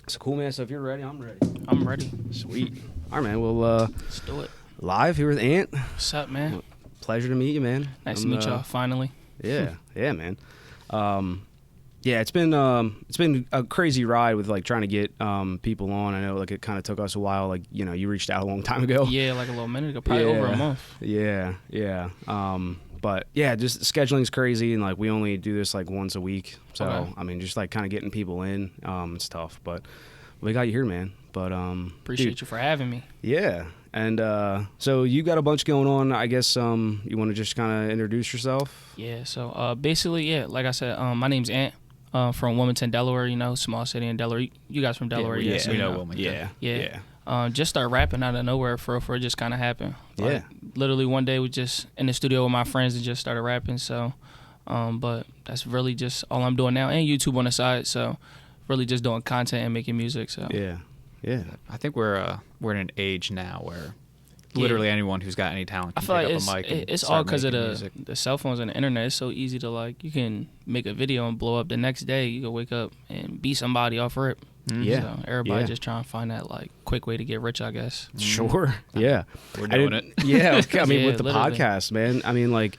So cool, man. So if you're ready, I'm ready. I'm ready. Sweet. All right, man. Well, Let's do it. live here with Ant. What's up, man? Pleasure to meet you, man. Nice to meet y'all, finally. Yeah, man. Yeah, it's been a crazy ride with like trying to get people on. I know like it kind of took us a while. Like you reached out a long time ago. Yeah, like a little minute ago, probably over a month. Yeah. But yeah, just scheduling's crazy, and like we only do this like once a week. So Okay. I mean, just like kind of getting people in, it's tough. But we got you here, man. But Appreciate you for having me. Yeah, and so you got a bunch going on. I guess you want to just kind of introduce yourself. Yeah. So basically, yeah, like I said, my name's Ant. From Wilmington, Delaware. Small city in Delaware. You guys from Delaware? Yeah, so we know Wilmington. Yeah. Just start rapping out of nowhere for it just kind of happened. Yeah. Literally one day we just in the studio with my friends and just started rapping. So, but that's really just all I'm doing now, and YouTube on the side. So, really just doing content and making music. So Yeah. I think we're in an age now where literally anyone who's got any talent I can feel pick like up a mic and it's all start because of making music. the cell phones and the internet. It's so easy to like you can make a video and blow up the next day. You can wake up and beat somebody off rip. Yeah. So everybody Yeah. just trying to find that like quick way to get rich, I guess. Sure. Yeah. We're doing it. Yeah. Okay. I mean, Yeah, with the literally. podcast, man. I mean, like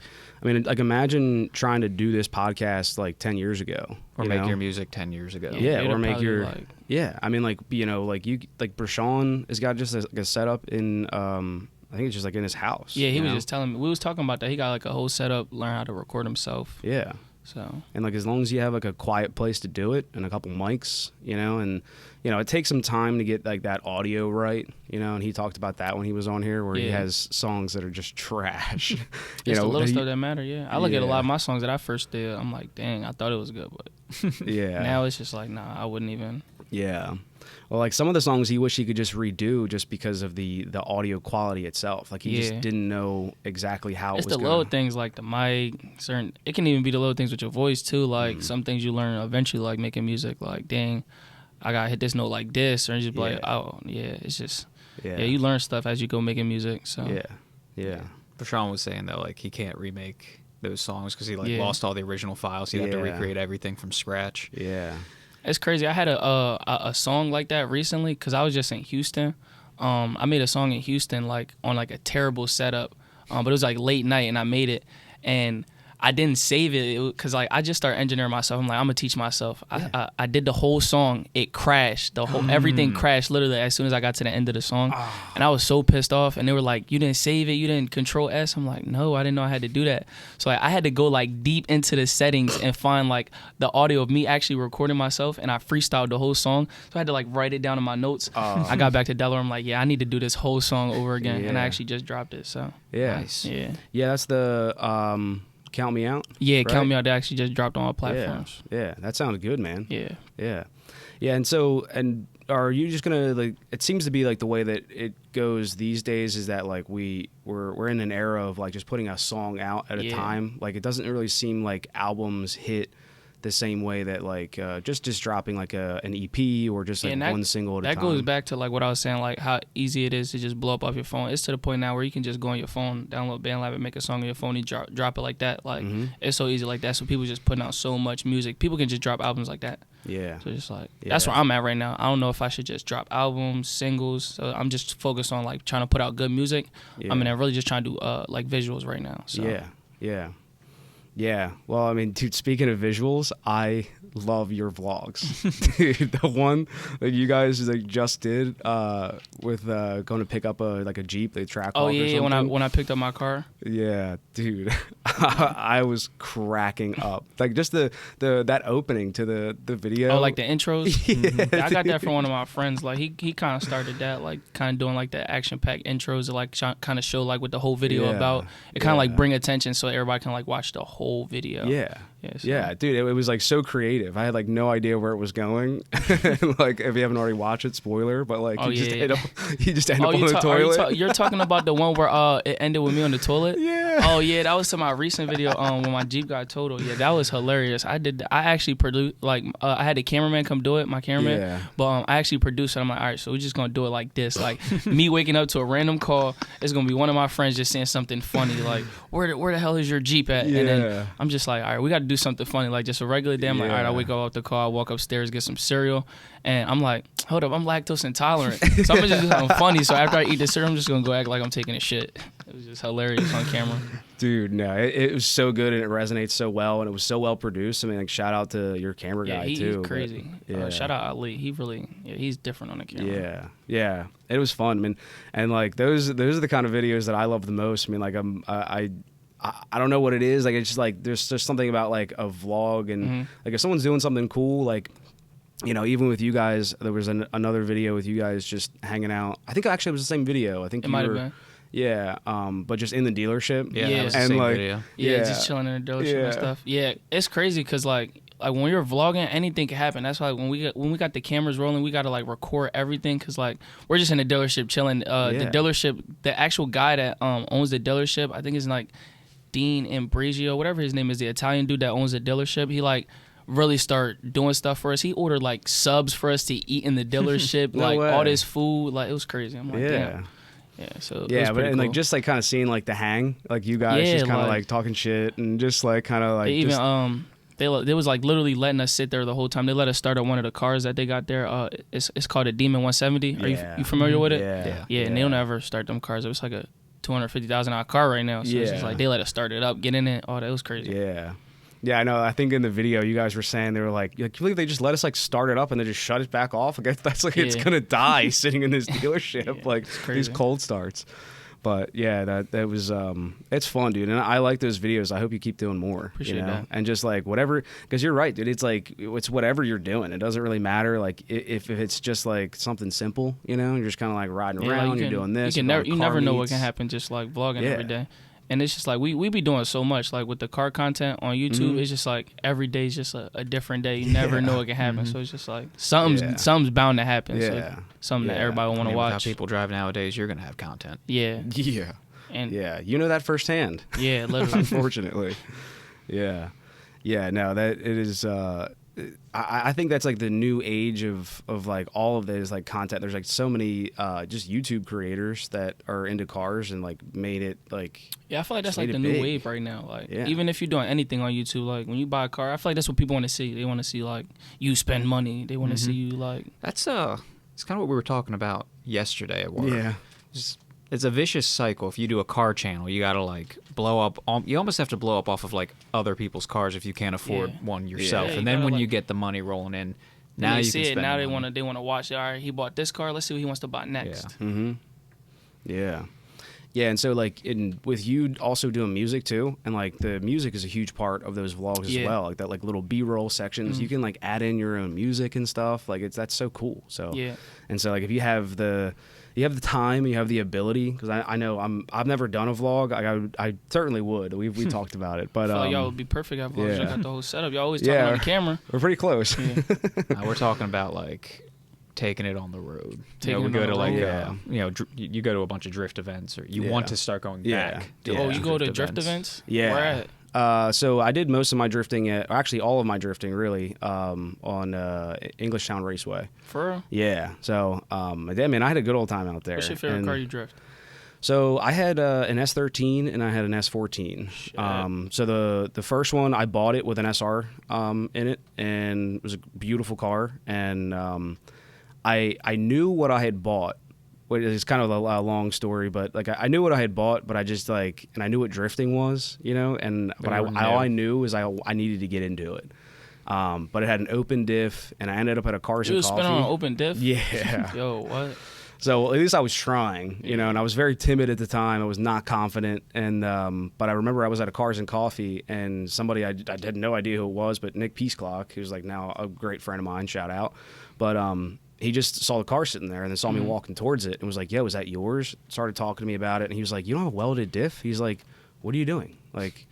imagine trying to do this podcast like 10 years ago. Or you make know? your music 10 years ago. Yeah, It'd or make probably, your like- yeah. I mean, like like you like Brashawn has got just a setup in I think it's just like in his house. Yeah, he you was know? just telling me. We was talking about that. He got like a whole setup, learn how to record himself. Yeah. So And like as long as you have like a quiet place to do it and a couple mics, and it takes some time to get like that audio right, and he talked about that when he was on here where he Yeah. has songs that are just trash. it's the little he- stuff that matter. Yeah, I look at a Yeah. lot of my songs that I first did. I'm like, dang, I thought it was good, but Yeah. now it's just like, nah, I wouldn't even. Yeah. Well, like some of the songs he wished he could just redo just because of the audio quality itself. Like he Yeah. just didn't know exactly how It's it was the going. little things like the mic, certain. It can even be the little things with your voice too. Like some things you learn eventually, like making music. Like, dang, I gotta hit this note like this, or just be like, Yeah. oh yeah, it's just Yeah. yeah. You learn stuff as you go making music. So Yeah. Prashant was saying though, like he can't remake those songs because he like Yeah. lost all the original files. He'd have to Yeah. recreate everything from scratch. Yeah. It's crazy. I had a song like that recently because I was just in Houston. I made a song in Houston like on like a terrible setup, but it was like late night and I made it and I didn't save it because like I just started engineering myself. I'm like, I'm gonna teach myself. I did the whole song. It crashed. The whole everything crashed literally as soon as I got to the end of the song, and I was so pissed off. And they were like, "You didn't save it. You didn't Control S." I'm like, "No, I didn't know I had to do that." So like, I had to go like deep into the settings and find like the audio of me actually recording myself, and I freestyled the whole song. So I had to like write it down in my notes. I got back to Delaware. I'm like, "Yeah, I need to do this whole song over again," and I Yeah. actually just dropped it. So Yeah. Nice. yeah. Yeah, that's the Count Me Out. Yeah, Right? Count Me Out. They actually just dropped on all platforms. Yeah, that sounded good, man. Yeah. Yeah. And are you just gonna like? It seems to be like the way that it goes these days is that like we're in an era of like just putting a song out at a Yeah. time. Like it doesn't really seem like albums hit the same way that like just dropping like an EP or just like And that- one single at a That time. goes back to like what I was saying, like how easy it is to just blow up off your phone. It's to the point now where you can just go on your phone, download BandLab, and make a song on your phone and drop it like that. Like it's so easy like that. So people just putting out so much music. People can just drop albums like that. Yeah. So just like Yeah. that's where I'm at right now. I don't know if I should just drop albums, singles. So I'm just focused on like trying to put out good music. Yeah. I mean, I'm really just trying to do like visuals right now. So Yeah. Well, I mean, dude, speaking of visuals, I love your vlogs. Dude, the one that you guys like just did with going to pick up a Jeep, they track Oh walk or yeah, something. when I picked up my car. Yeah, dude. I was cracking up. Like just the that opening to the video. Oh, like the intros? Yeah, I got that from one of my friends. Like he kind of started that, like kind of doing like the action-packed intros to like kind of show like what the whole video Yeah, about. It kind of yeah. like bring attention so everybody can like watch the whole video. Yeah. so- Yeah, dude, it was like so creative. I had like no idea where it was going. Like if you haven't already watched it, spoiler, but like Oh, you just yeah. end up on you the toilet. you're talking about the one where it ended with me on the toilet? Yeah. Oh yeah, that was to my recent video when my Jeep got totaled. Yeah, that was hilarious. I actually produced like I had the cameraman come do it, my cameraman. Yeah. But I actually produced it. I'm like, all right, so we're just gonna do it like this. Like me waking up to a random call. It's gonna be one of my friends just saying something funny like, where the hell is your Jeep at? And Yeah. then I'm just like, all right, we got to do something funny, like just a regular day. I'm like, all right, I wake up out the car, I walk upstairs, get some cereal, and I'm like, hold up, I'm lactose intolerant. So I'm gonna just do something funny. So after I eat the cereal, I'm just gonna go act like I'm taking a shit. It was just hilarious on camera. Dude, no, it was so good and it resonates so well and it was so well produced. I mean, like, shout out to your camera guy too. He's crazy. Shout out Ali. He's different on the camera. Yeah, it was fun. I mean, and like those are the kind of videos that I love the most. I mean, like I don't know what it is. Like it's just like there's just something about like a vlog and like if someone's doing something cool, like, you know, even with you guys, there was another video with you guys just hanging out. I think actually it was the same video. I think it might have been. Yeah, but just in the dealership. Yeah, it was the same video. Yeah, just chilling in the dealership and stuff. Yeah, it's crazy because like when you're vlogging, anything can happen. That's why when we got the cameras rolling, we got to like record everything because like we're just in the dealership chilling. The dealership, the actual guy that owns the dealership, I think is like Dean Ambrosio, whatever his name is, the Italian dude that owns the dealership. He like really start doing stuff for us. He ordered like subs for us to eat in the dealership, like all this food. Like it was crazy. I'm like, damn. Yeah, so but and cool. Like just like kind of seeing like the hang, like you guys just kind of like talking shit and just like kind of like they even they was like literally letting us sit there the whole time. They let us start at one of the cars that they got there. It's called a Demon 170. Are you familiar with it? Yeah. And they don't ever start them cars. It was like a $250,000 car right now. So it's just like they let us start it up, get in it. Oh, that was crazy. Yeah, I know. I think in the video you guys were saying they were like, can you believe they just let us like start it up and then just shut it back off? Like that's like it's gonna die sitting in this dealership, like these cold starts. But yeah, that was it's fun, dude, and I like those videos. I hope you keep doing more. Appreciate that. And just like whatever, because you're right, dude. It's like it's whatever you're doing. It doesn't really matter. Like if it's just like something simple, you know, you're just kind of like riding around. Like you're doing this. You never know what can happen. Just like vlogging every day. And it's just like we be doing so much like with the car content on YouTube. It's just like every day is just a different day. You never know what can happen. So it's just like something's bound to happen. So something that everybody will want to watch. How people drive nowadays, you're gonna have content. And you know that firsthand. Yeah, literally. Unfortunately. No, that it is. I think that's like the new age of like all of this like content. There's like so many just YouTube creators that are into cars and like made it like I feel like that's like the new wave right now. Like even if you're doing anything on YouTube, like when you buy a car, I feel like that's what people want to see. They want to see like you spend money. They want to see you like that's it's kind of what we were talking about yesterday at work. It's a vicious cycle. If you do a car channel, you gotta like blow up. You almost have to blow up off of like other people's cars if you can't afford one yourself. And then when you get the money rolling in, now you see can spend it. Now money. they want to watch. All right, he bought this car. Let's see what he wants to buy next. Yeah, and so like with you also doing music too, and like the music is a huge part of those vlogs as well. Like that like little B-roll sections, you can like add in your own music and stuff. Like that's so cool. So and so like if you have the time, you have the ability, because I know I've never done a vlog. I certainly would. We talked about it, but y'all would be perfect at vlogs. Y'all got the whole setup. Y'all always talking on the camera. We're pretty close. We're talking about like taking it on the road. We go to like you go to a bunch of drift events, or you want to start going back. Oh, you go to drift events? Yeah. Where at? So I did most of my drifting actually all of my drifting really on Englishtown Raceway. For real? Yeah. So I had a good old time out there. What's your favorite car you drift? So I had an S13 and I had an S14. So the first one I bought it with an SR in it, and it was a beautiful car. And I knew what I had bought. It's kind of a long story, but like I knew what I had bought, but I just like, and I knew what drifting was, you know, and but all I knew is I needed to get into it. But it had an open diff, and I ended up at a Cars and Coffee. You spent on an open diff? Yeah. Yo, what? So at least I was trying, you know, and I was very timid at the time. I was not confident, and but I remember I was at a Cars and Coffee, and somebody I had no idea who it was, but Nick Peaceclock, who's like now a great friend of mine, shout out, but he just saw the car sitting there and then saw me walking towards it and was like, yo, is that yours? Started talking to me about it, and he was like, you don't have a welded diff? He's like, what are you doing? Like,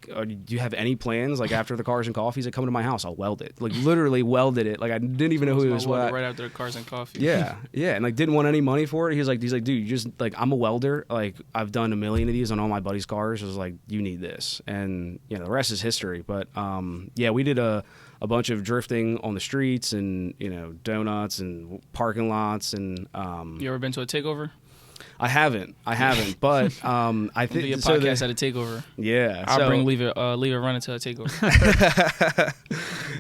do you have any plans? Like after the Cars and Coffee, he's like, come to my house, I'll weld it. Like literally welded it. Like I didn't even know who he was. Right after the Cars and Coffee. Yeah, and like didn't want any money for it. He's like, dude, you just like, I'm a welder. Like I've done a million of these on all my buddies' cars. I was like, you need this, and you know the rest is history. But we did a bunch of drifting on the streets and, you know, donuts and parking lots. And you ever been to a takeover? I haven't, but I think be a podcast at a takeover. Yeah, I'll bring leave it running to a takeover.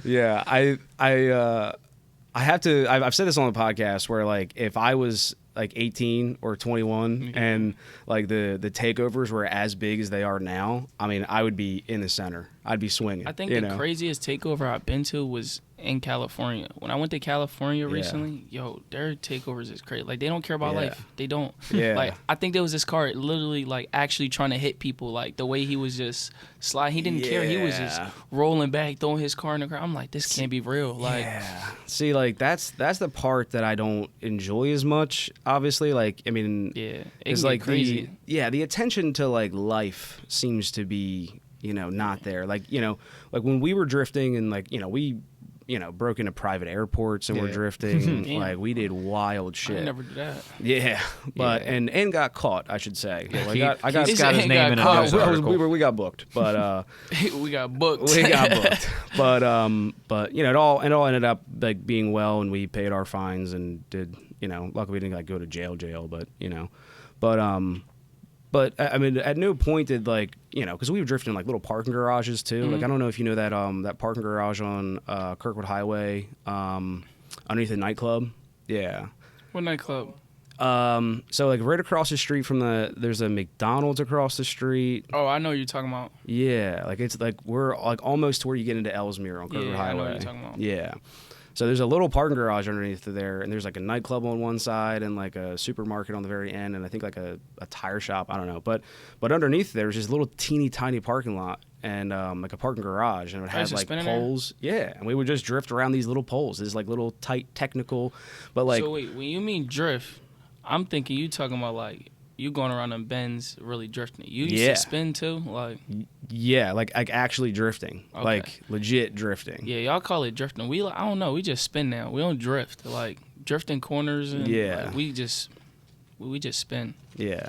Yeah, I have to. I've said this on the podcast where like if I was like 18 or 21 and like the takeovers were as big as they are now, I mean, I would be in the center. I'd be swinging. I think the craziest takeover I've been to was in California. When I went to California recently, their takeovers is crazy. Like, they don't care about life. They don't. Yeah. Like, I think there was this car literally, like, actually trying to hit people. Like, the way he was just sliding. He didn't care. He was just rolling back, throwing his car in the ground. I'm like, this can't be real. Like, see, like, that's the part that I don't enjoy as much, obviously. Like, I mean, it's like crazy. The attention to, like, life seems to be, not there. Like, like when we were drifting and, like, we broke into private airports and we're drifting. Like, we did wild shit. I never did that. Yeah, but and got caught, I should say. Yeah, I got his name in a news article. We got booked, but we got booked. We got booked, but it all ended up like being well, and we paid our fines and did luckily we didn't like go to jail, but I mean, at no point did like because we were drifting in like little parking garages too. Like I don't know if you know that that parking garage on Kirkwood Highway underneath the nightclub. Yeah. What nightclub? So like right across the street from there's a McDonald's across the street. Oh, I know what you're talking about. Yeah, like it's like we're like almost to where you get into Ellesmere on Kirkwood Highway. I know what you're talking about. Yeah. So there's a little parking garage underneath there, and there's like a nightclub on one side and like a supermarket on the very end, and I think like a tire shop. I don't know, but underneath there's this little teeny tiny parking lot and like a parking garage, and it would have like poles. Yeah, and we would just drift around these little poles. This like little tight technical, but like. So wait, when you mean drift, I'm thinking you talking about like you going around them bends really drifting. You used to spin too, like. Yeah, like actually drifting, like legit drifting. Yeah, y'all call it drifting. We I don't know. We just spin now. We don't drift. Like drifting corners and like, we just spin. Yeah.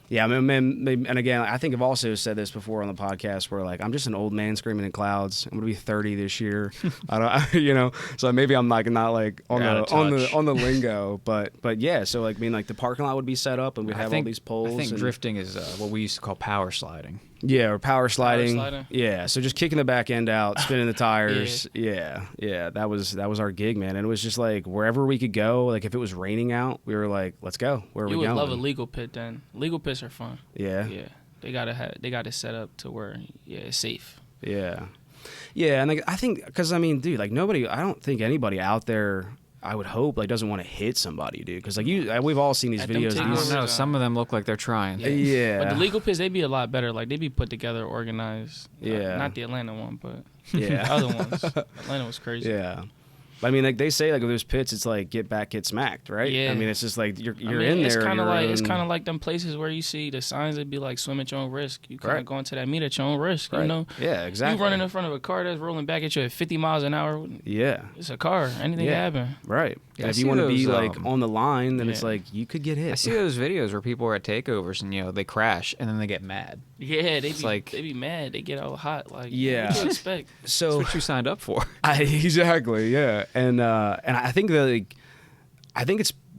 Yeah, I mean, and again, I think I've also said this before on the podcast where like I'm just an old man screaming in clouds. I'm gonna be 30 this year. I don't, so maybe I'm like not like on the lingo, but yeah. So like, I mean, like the parking lot would be set up and we'd have all these poles. I think drifting is what we used to call power sliding. Yeah, or power sliding. Yeah, so just kicking the back end out, spinning the tires. Yeah, that was our gig, man. And it was just like wherever we could go. Like if it was raining out, we were like, let's go. Where are we going? You would love a legal pit then. Legal pits are fun. Yeah. Yeah, they got it set up to where it's safe. Yeah, and like I think because I mean, dude, like I don't think anybody out there. I would hope like doesn't want to hit somebody, dude. Because like we've all seen these videos. I don't know. Some of them look like they're trying. Yeah. But the legal pits, they be a lot better. Like they be put together, organized. Yeah. Not the Atlanta one, but yeah, other ones. Atlanta was crazy. Yeah. I mean, like they say, like with those pits, it's like get back, get smacked, right? Yeah. I mean, it's just like you're in it's there. It's kind of like them places where you see the signs that be like swim at your own risk. You kind of go into that meet at your own risk, right. You know? Yeah, exactly. You running in front of a car that's rolling back at you at 50 miles an hour. Yeah. It's a car. Anything can happen. Right. Yeah, and if you want to be like on the line, then it's like you could get hit. I see those videos where people are at takeovers and they crash and then they get mad. Yeah, they be mad. They get all hot. Like, what do you expect? So that's what you signed up for. Exactly. Yeah, and I think that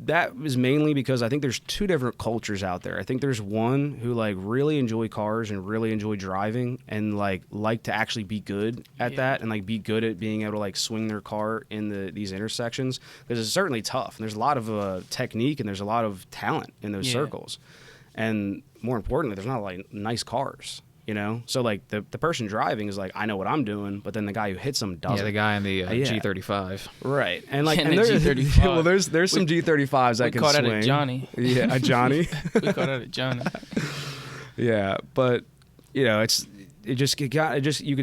that is mainly because I think there's two different cultures out there. I think there's one who like really enjoy cars and really enjoy driving and like to actually be good at that and like be good at being able to like swing their car in these intersections because it's certainly tough and there's a lot of technique and there's a lot of talent in those circles, and more importantly, there's not like nice cars. So like the person driving is like, I know what I'm doing, but then the guy who hits them doesn't. Yeah, the guy in the G35. Right, and like and there's G35. Well, there's some G35s that can swing. We caught that at Johnny. Yeah, a Johnny. We caught that at Johnny. Yeah, but you can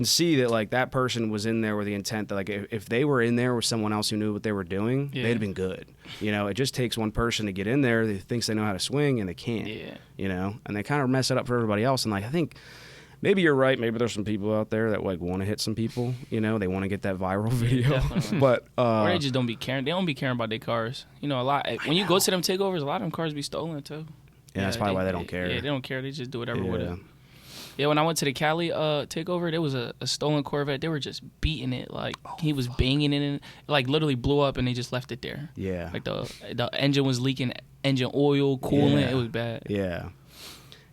see that like that person was in there with the intent that like if they were in there with someone else who knew what they were doing, they'd have been good. It just takes one person to get in there that thinks they know how to swing and they can't. Yeah. And they kind of mess it up for everybody else. And like I think. Maybe you're right. Maybe there's some people out there that like want to hit some people. They want to get that viral video. Definitely. But or they just don't be caring. They don't be caring about their cars. A lot. When you go to them takeovers, a lot of them cars be stolen too. Yeah, that's probably why they don't care. Yeah, they don't care. They just do whatever with it. Yeah, when I went to the Cali takeover, there was a stolen Corvette. They were just beating it. Like, he was banging it in. Like, literally blew up, and they just left it there. Yeah. Like, the engine was leaking engine oil, coolant. Yeah. It was bad. Yeah.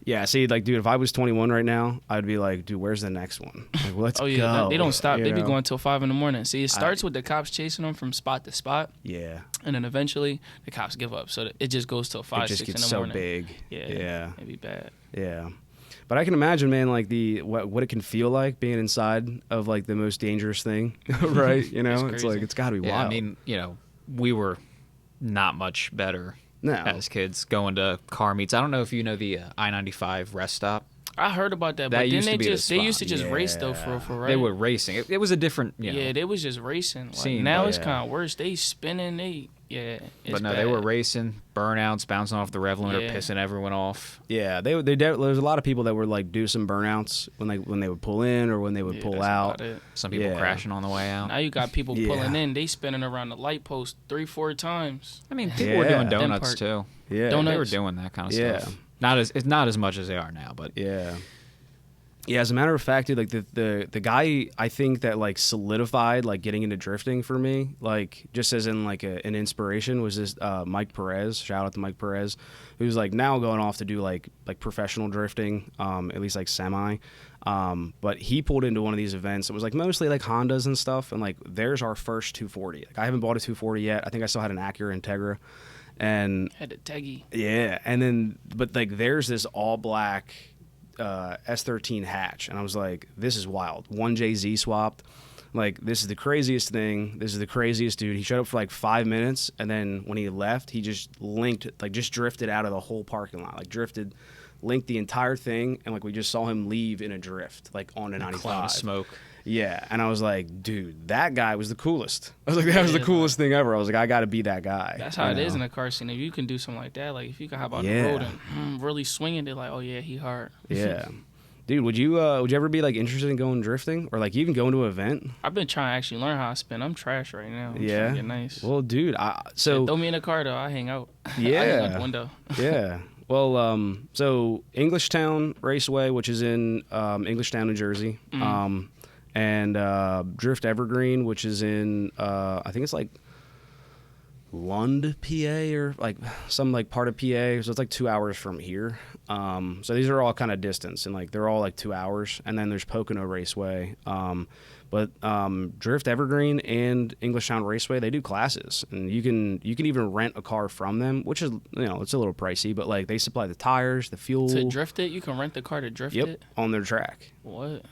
Yeah, see, like, dude, if I was 21 right now, I'd be like, dude, where's the next one? Like, let's Oh, yeah. go. They don't stop. You They be know? going till 5 in the morning. See, it starts with the cops chasing them from spot to spot. Yeah. And then eventually, the cops give up. So it just goes till 5, It just 6 in gets the so morning. big. Yeah. Yeah. It'd be bad. Yeah. But I can imagine, man, like what it can feel like being inside of like the most dangerous thing, right? You know, it's like, it's got to be Yeah, wild. I mean, you know, we were not much better No. as kids going to car meets. I don't know if you know the I-95 rest stop. I heard about that, That but used then to be the they used to spot. just race though for right. They were racing. It was a different, you know. Yeah, they was just racing. Like, Scene, now but it's yeah. kind of worse. They spinning. It's But no, bad. they were racing, burnouts, bouncing off the rev limiter, Yeah. pissing everyone off. Yeah, there was a lot of people that would like do some burnouts when they would pull in or when they would Yeah, pull that's out. about it. Some people Yeah. crashing on the way out. Now you got people Yeah. pulling in. They spinning around the light post 3-4 times. I mean, people were doing Yeah. donuts Part. too. Yeah, Donuts. They were doing that kind of Yeah. stuff. It's not as much as they are now, but Yeah. Yeah, as a matter of fact, dude, like the guy I think that like solidified like getting into drifting for me, like just as in like an inspiration, was this Mike Perez. Shout out to Mike Perez, who's like now going off to do like professional drifting, at least like semi. But he pulled into one of these events. It was like mostly like Hondas and stuff, and like there's our first 240. Like I haven't bought a 240 yet. I think I still had an Acura Integra, and Had the Teggy. yeah, and then but like there's this all black S13 hatch, and I was like, this is wild. 1JZ swapped. Like, this is the craziest thing. This is the craziest dude. He showed up for like 5 minutes, and then when he left, he just just drifted out of the whole parking lot. Like linked the entire thing, and like we just saw him leave in a drift, like on a 95. cloud of smoke. Yeah, and I was like, dude, that guy was the coolest. I was like, that was the coolest thing ever. I was like, I got to be that guy. That's how you it is know? in a car scene. If you can do something like that, like if you can hop out Yeah. the road and really swing it, they're like, oh yeah, he hard. Yeah. Dude, would you ever be like interested in going drifting or like even going to an event? I've been trying to actually learn how to spin. I'm trash right now. I'm Yeah. trying to get nice. Well, dude, Throw me in a car though. I hang out. I hang out Yeah. the window. Yeah. Well, so Englishtown Raceway, which is in Englishtown, New Jersey, and Drift Evergreen, which is in I think it's like Lund, PA, or like some like part of PA. So it's like 2 hours from here. So these are all kind of distance, and like they're all like 2 hours. And then there's Pocono Raceway. But Drift Evergreen and Englishtown Raceway, they do classes, and you can even rent a car from them, which is, you know, it's a little pricey, but like they supply the tires, the fuel. To drift it, you can rent the car to drift Yep, it. on their track. What?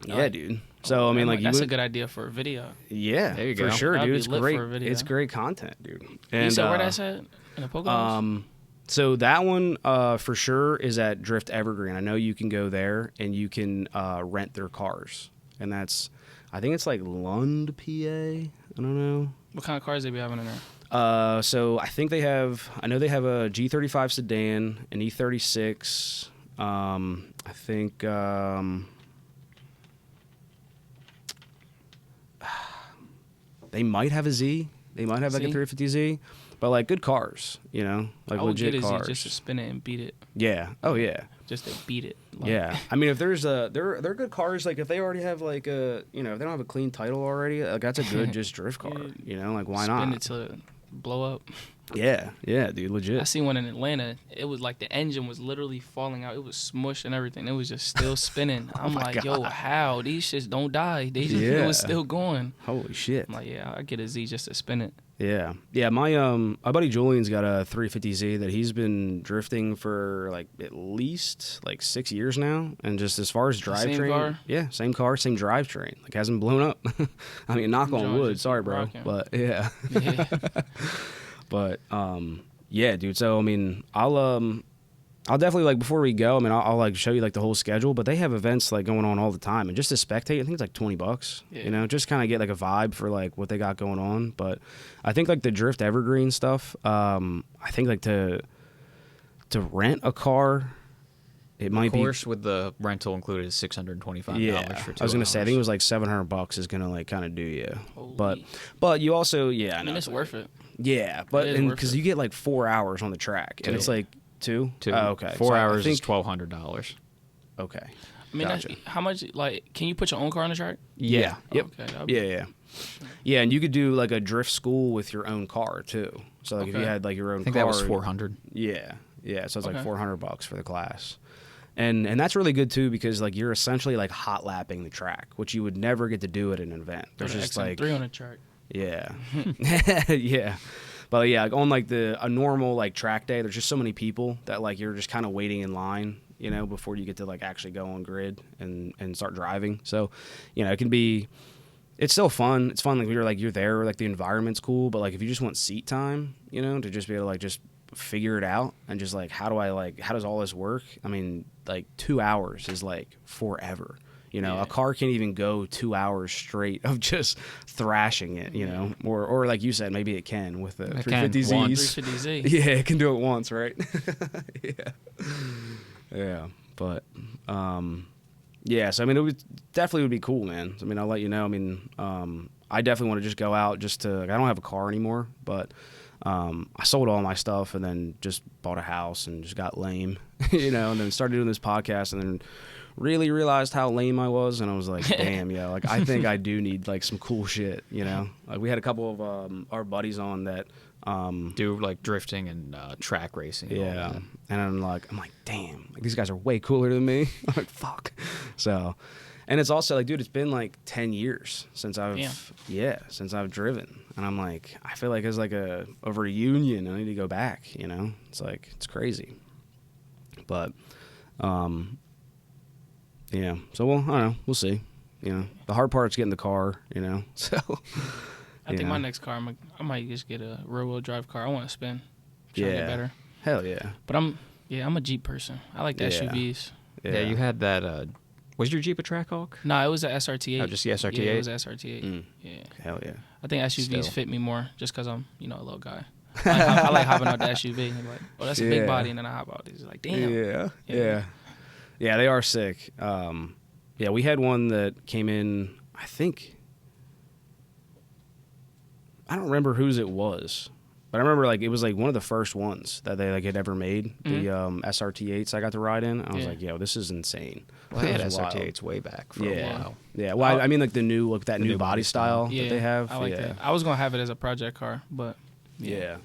Yeah, dude. So I mean, like that's you a good idea for a video. Yeah, There you for go. sure, That'd dude. be It's lit great. for a video. It's great content, dude. You And said where that's at? In the Poconos? so that one for sure is at Drift Evergreen. I know you can go there and you can rent their cars, and that's, I think it's like Lund, PA. I don't know. What kind of cars they be having in there? So I think I know they have a G35 sedan, an E36. I think they might have a Z. They might have like a Z? 350Z, but like good cars, you know, like I would legit get a Z cars. just to spin it and beat it. Yeah. Oh yeah. Just to beat it. Like, Yeah. I mean, if there's they're good cars. Like if they already have like if they don't have a clean title already, like that's a good just drift car. Yeah. You know, like why spin not? it till it blow up. Yeah. Yeah, dude, I legit. seen one in Atlanta. It was like the engine was literally falling out. It was smush and everything. It was just still spinning. I'm my like, yo, God. how? These shits don't die. They just, Yeah. it was still going. Holy shit. I'm like, yeah, I get a Z just to spin it. Yeah. Yeah, my buddy Julian's got a 350Z that he's been drifting for like at least like 6 years now, and just as far as same drivetrain, car? yeah, same car, same drivetrain, like hasn't blown up. I mean, knock on John wood, just sorry keep bro, rocking. but yeah. Yeah. But yeah, dude. So I mean, I'll definitely, like, before we go, I mean, I'll like show you like the whole schedule, but they have events like going on all the time, and just to spectate, I think it's like $20, Yeah. you know, just kind of get like a vibe for like what they got going on. But I think like the Drift Evergreen stuff, I think like to rent a car, it might be. Of course, with the rental included is $625 Yeah, for 2 I was gonna say, I think it hours. was like $700 is gonna like kind of do you, Holy. but you also, yeah, I I know, mean, it's worth it. yeah, but It is and worth because it. you get like 4 hours on the track, and it's like two. Two. Oh, okay, 4 So I hours think, is $1,200. okay. I mean, Gotcha. how much? Like, can you put your own car on the track? Yeah. Yep. Okay. Yeah, and you could do like a drift school with your own car too. So like if you Okay. had like your own I think car, that was 400. Yeah. So it's like Okay. $400 for the class. And that's really good too because like you're essentially like hot lapping the track, which you would never get to do at an event. There's There's just like 3 on the track. yeah. Yeah. But yeah, like on like a normal like track day, there's just so many people that like you're just kind of waiting in line, you know, before you get to like actually go on grid and start driving. So, you know, it's still fun. It's fun like you're there, like the environment's cool, but like if you just want seat time, you know, to just be able to like just figure it out and just like how does all this work? I mean, like 2 hours is like forever. You know, Yeah. a car can't even go 2 hours straight of just thrashing it, you know, or like you said, maybe it can with the It can 350Zs. once. 350Z. Yeah, it can do it once, right? Yeah. But, yeah, so I mean, definitely would be cool, man. I mean, I'll let you know. I mean, I definitely want to just go out I don't have a car anymore, but I sold all my stuff and then just bought a house and just got lame, you know, and then started doing this podcast and then really realized how lame I was, and I was like, damn, yeah, like I think I do need like some cool shit, you know. Like we had a couple of our buddies on that Do like drifting and track racing. And all yeah, that. and I'm like, damn, like these guys are way cooler than me. I'm like, fuck. So, and it's also like, dude, it's been like 10 years since I've driven, and I'm like, I feel like it's like a reunion. I need to go back, you know. It's like it's crazy, but yeah. So I don't know. We'll see. You know, the hard part's getting the car. You know, so. I think my next car, I might just get a rear-wheel drive car. I want to spin. Try to get better. Hell yeah. But I'm a Jeep person. I like the Yeah. SUVs. Yeah, you had that. Was your Jeep a Trackhawk? No, it was a SRT 8. Oh, just the SRT 8? Yeah, it was a SRT 8. Mm. Yeah. Hell yeah. I think SUVs Still. fit me more just because I'm, a little guy. I like hopping out the SUV. And like, oh, that's a big Yeah. body. And then I hop out. It's like, damn. Yeah, they are sick. Yeah, we had one that came in, I think, I don't remember whose it was, but I remember like it was like one of the first ones that they like had ever made. The SRT 8s I got to ride in. I was like, yo, this is insane. Well, they had It was SRT wild. 8s way back for a while. Yeah, well, I mean like the new new body style Yeah, that they have. I like that. I was going to have it as a project car, but Yeah.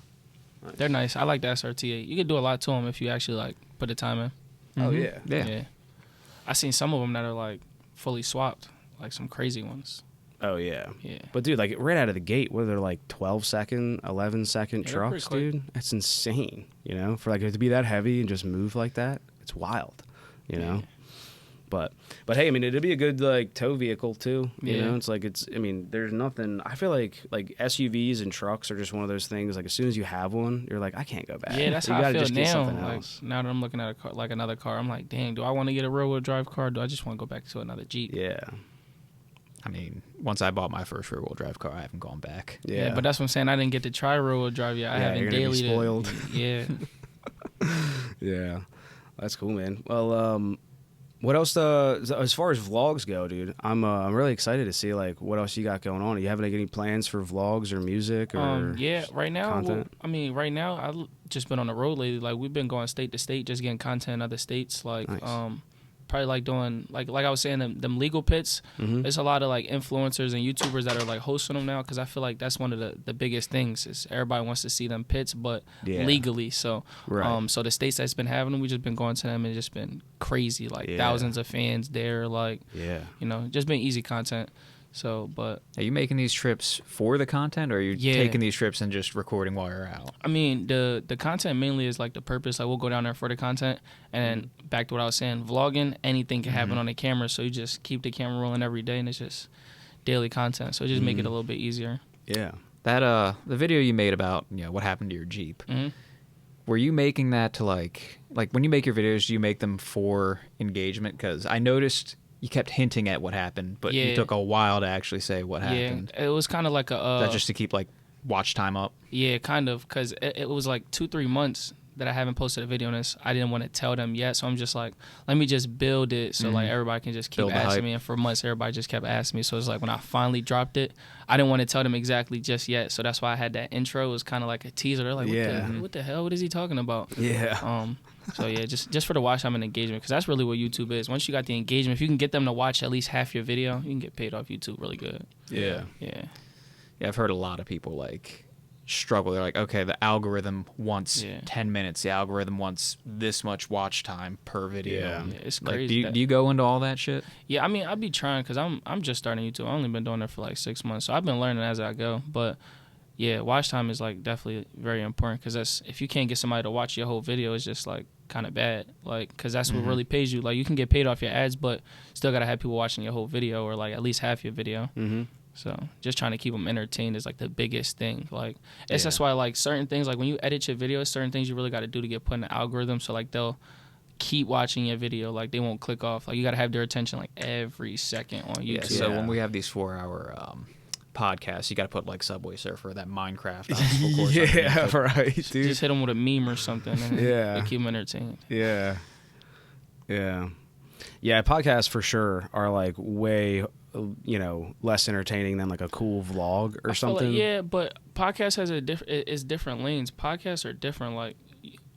they're nice. I like the SRT 8. You can do a lot to them if you actually like put the time in. Oh Mhm. yeah. Yeah. I seen some of them that are like fully swapped, like some crazy ones. Oh yeah. Yeah. But dude, like right out of the gate, where they're like 12-second, 11-second Yeah, they're pretty trucks, quick. dude. That's insane. You know, for like it to be that heavy and just move like that, it's wild. You know. Yeah. But hey, I mean, it'd be a good like tow vehicle too. You Yeah. know, it's like I mean, there's nothing. I feel like SUVs and trucks are just one of those things. Like as soon as you have one, you're like, I can't go back. Yeah, that's you how I gotta feel just get now. something Like else. now that I'm looking at a car, like another car, I'm like, dang, do I want to get a rear-wheel drive car? Or do I just want to go back to another Jeep? Yeah. I mean, once I bought my first rear-wheel drive car, I haven't gone back. Yeah. But that's what I'm saying. I didn't get to try rear-wheel drive yet. I Yeah, haven't you're gonna be daily. spoiled. Yeah. Yeah, that's cool, man. Well, what else? As far as vlogs go, dude, I'm really excited to see like what else you got going on. Are you having like, any plans for vlogs or music or Yeah, right now, content? right now, I've just been on the road lately. Like, we've been going state to state, just getting content in other states. Like, Nice. probably like doing, like I was saying, them legal pits. Mhm. There's a lot of like influencers and YouTubers that are like hosting them now, because I feel like that's one of the biggest things is everybody wants to see them pits, but Yeah. legally. So, Right. so the states that's been having them, we just been going to them and it's just been crazy. Like Yeah. thousands of fans there. Like, Yeah. just been easy content. So, but Are you making these trips for the content, or are you Yeah. taking these trips and just recording while you're out? I mean, the content mainly is like the purpose. Like, we'll go down there for the content, and back to what I was saying, vlogging, anything can happen on the camera. So you just keep the camera rolling every day, and it's just daily content. So just make it a little bit easier. Yeah. That the video you made about what happened to your Jeep. hmm Were you making that to like when you make your videos, do you make them for engagement? Because I noticed you kept hinting at what happened, but you Yeah. took a while to actually say what happened. Yeah, it was kind of like a Is that just to keep like watch time up? yeah, kind of, because it was like 2-3 months that I haven't posted a video on this. I didn't want to tell them yet, so I'm just like, let me just build it so like everybody can just keep asking me. And for months, everybody just kept asking me. So it's like when I finally dropped it, I didn't want to tell them exactly just yet. So that's why I had that intro. It was kind of like a teaser. They're like, what the hell? What is he talking about? Yeah. So yeah, just for the watch time and engagement, because that's really what YouTube is. Once you got the engagement, if you can get them to watch at least half your video, you can get paid off YouTube really good. Yeah. Yeah. Yeah, I've heard a lot of people like struggle. They're like, okay, the algorithm wants 10 minutes. The algorithm wants this much watch time per video. Yeah, it's like, crazy. do you go into all that shit? Yeah, I mean, I'd be trying because I'm just starting YouTube. I've only been doing it for like 6 months, so I've been learning as I go. But yeah, watch time is like definitely very important, because that's, if you can't get somebody to watch your whole video, it's just like kind of bad. Like, because that's what really pays you. Like, you can get paid off your ads, but still gotta have people watching your whole video, or like at least half your video. So just trying to keep them entertained is like the biggest thing. Like, that's why like certain things, like when you edit your videos, certain things you really got to do to get put in the algorithm. So like they'll keep watching your video, like they won't click off. Like you got to have their attention like every second on YouTube. So when we have these 4-hour podcasts, you got to put like Subway Surfer, that Minecraft obstacle course. Yeah, right, dude. Just hit them with a meme or something, and they keep them entertained. Yeah. Podcasts for sure are like way, less entertaining than like a cool vlog or something. Like, but podcast has it's different lanes. Podcasts are different. Like,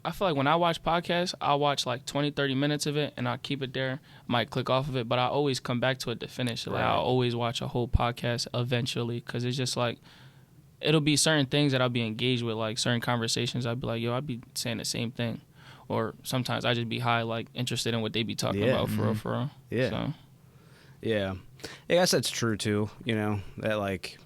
I feel like when I watch podcasts, I'll watch like 20-30 minutes of it and I'll keep it there. Might click off of it, but I always come back to it to finish. Like, I'll always watch a whole podcast eventually, because it's just like, it'll be certain things that I'll be engaged with, like certain conversations. I'll be like, I'll be saying the same thing. Or sometimes I just be high, like interested in what they be talking about for real. Yeah. So. Yeah. I guess that's true too, that like,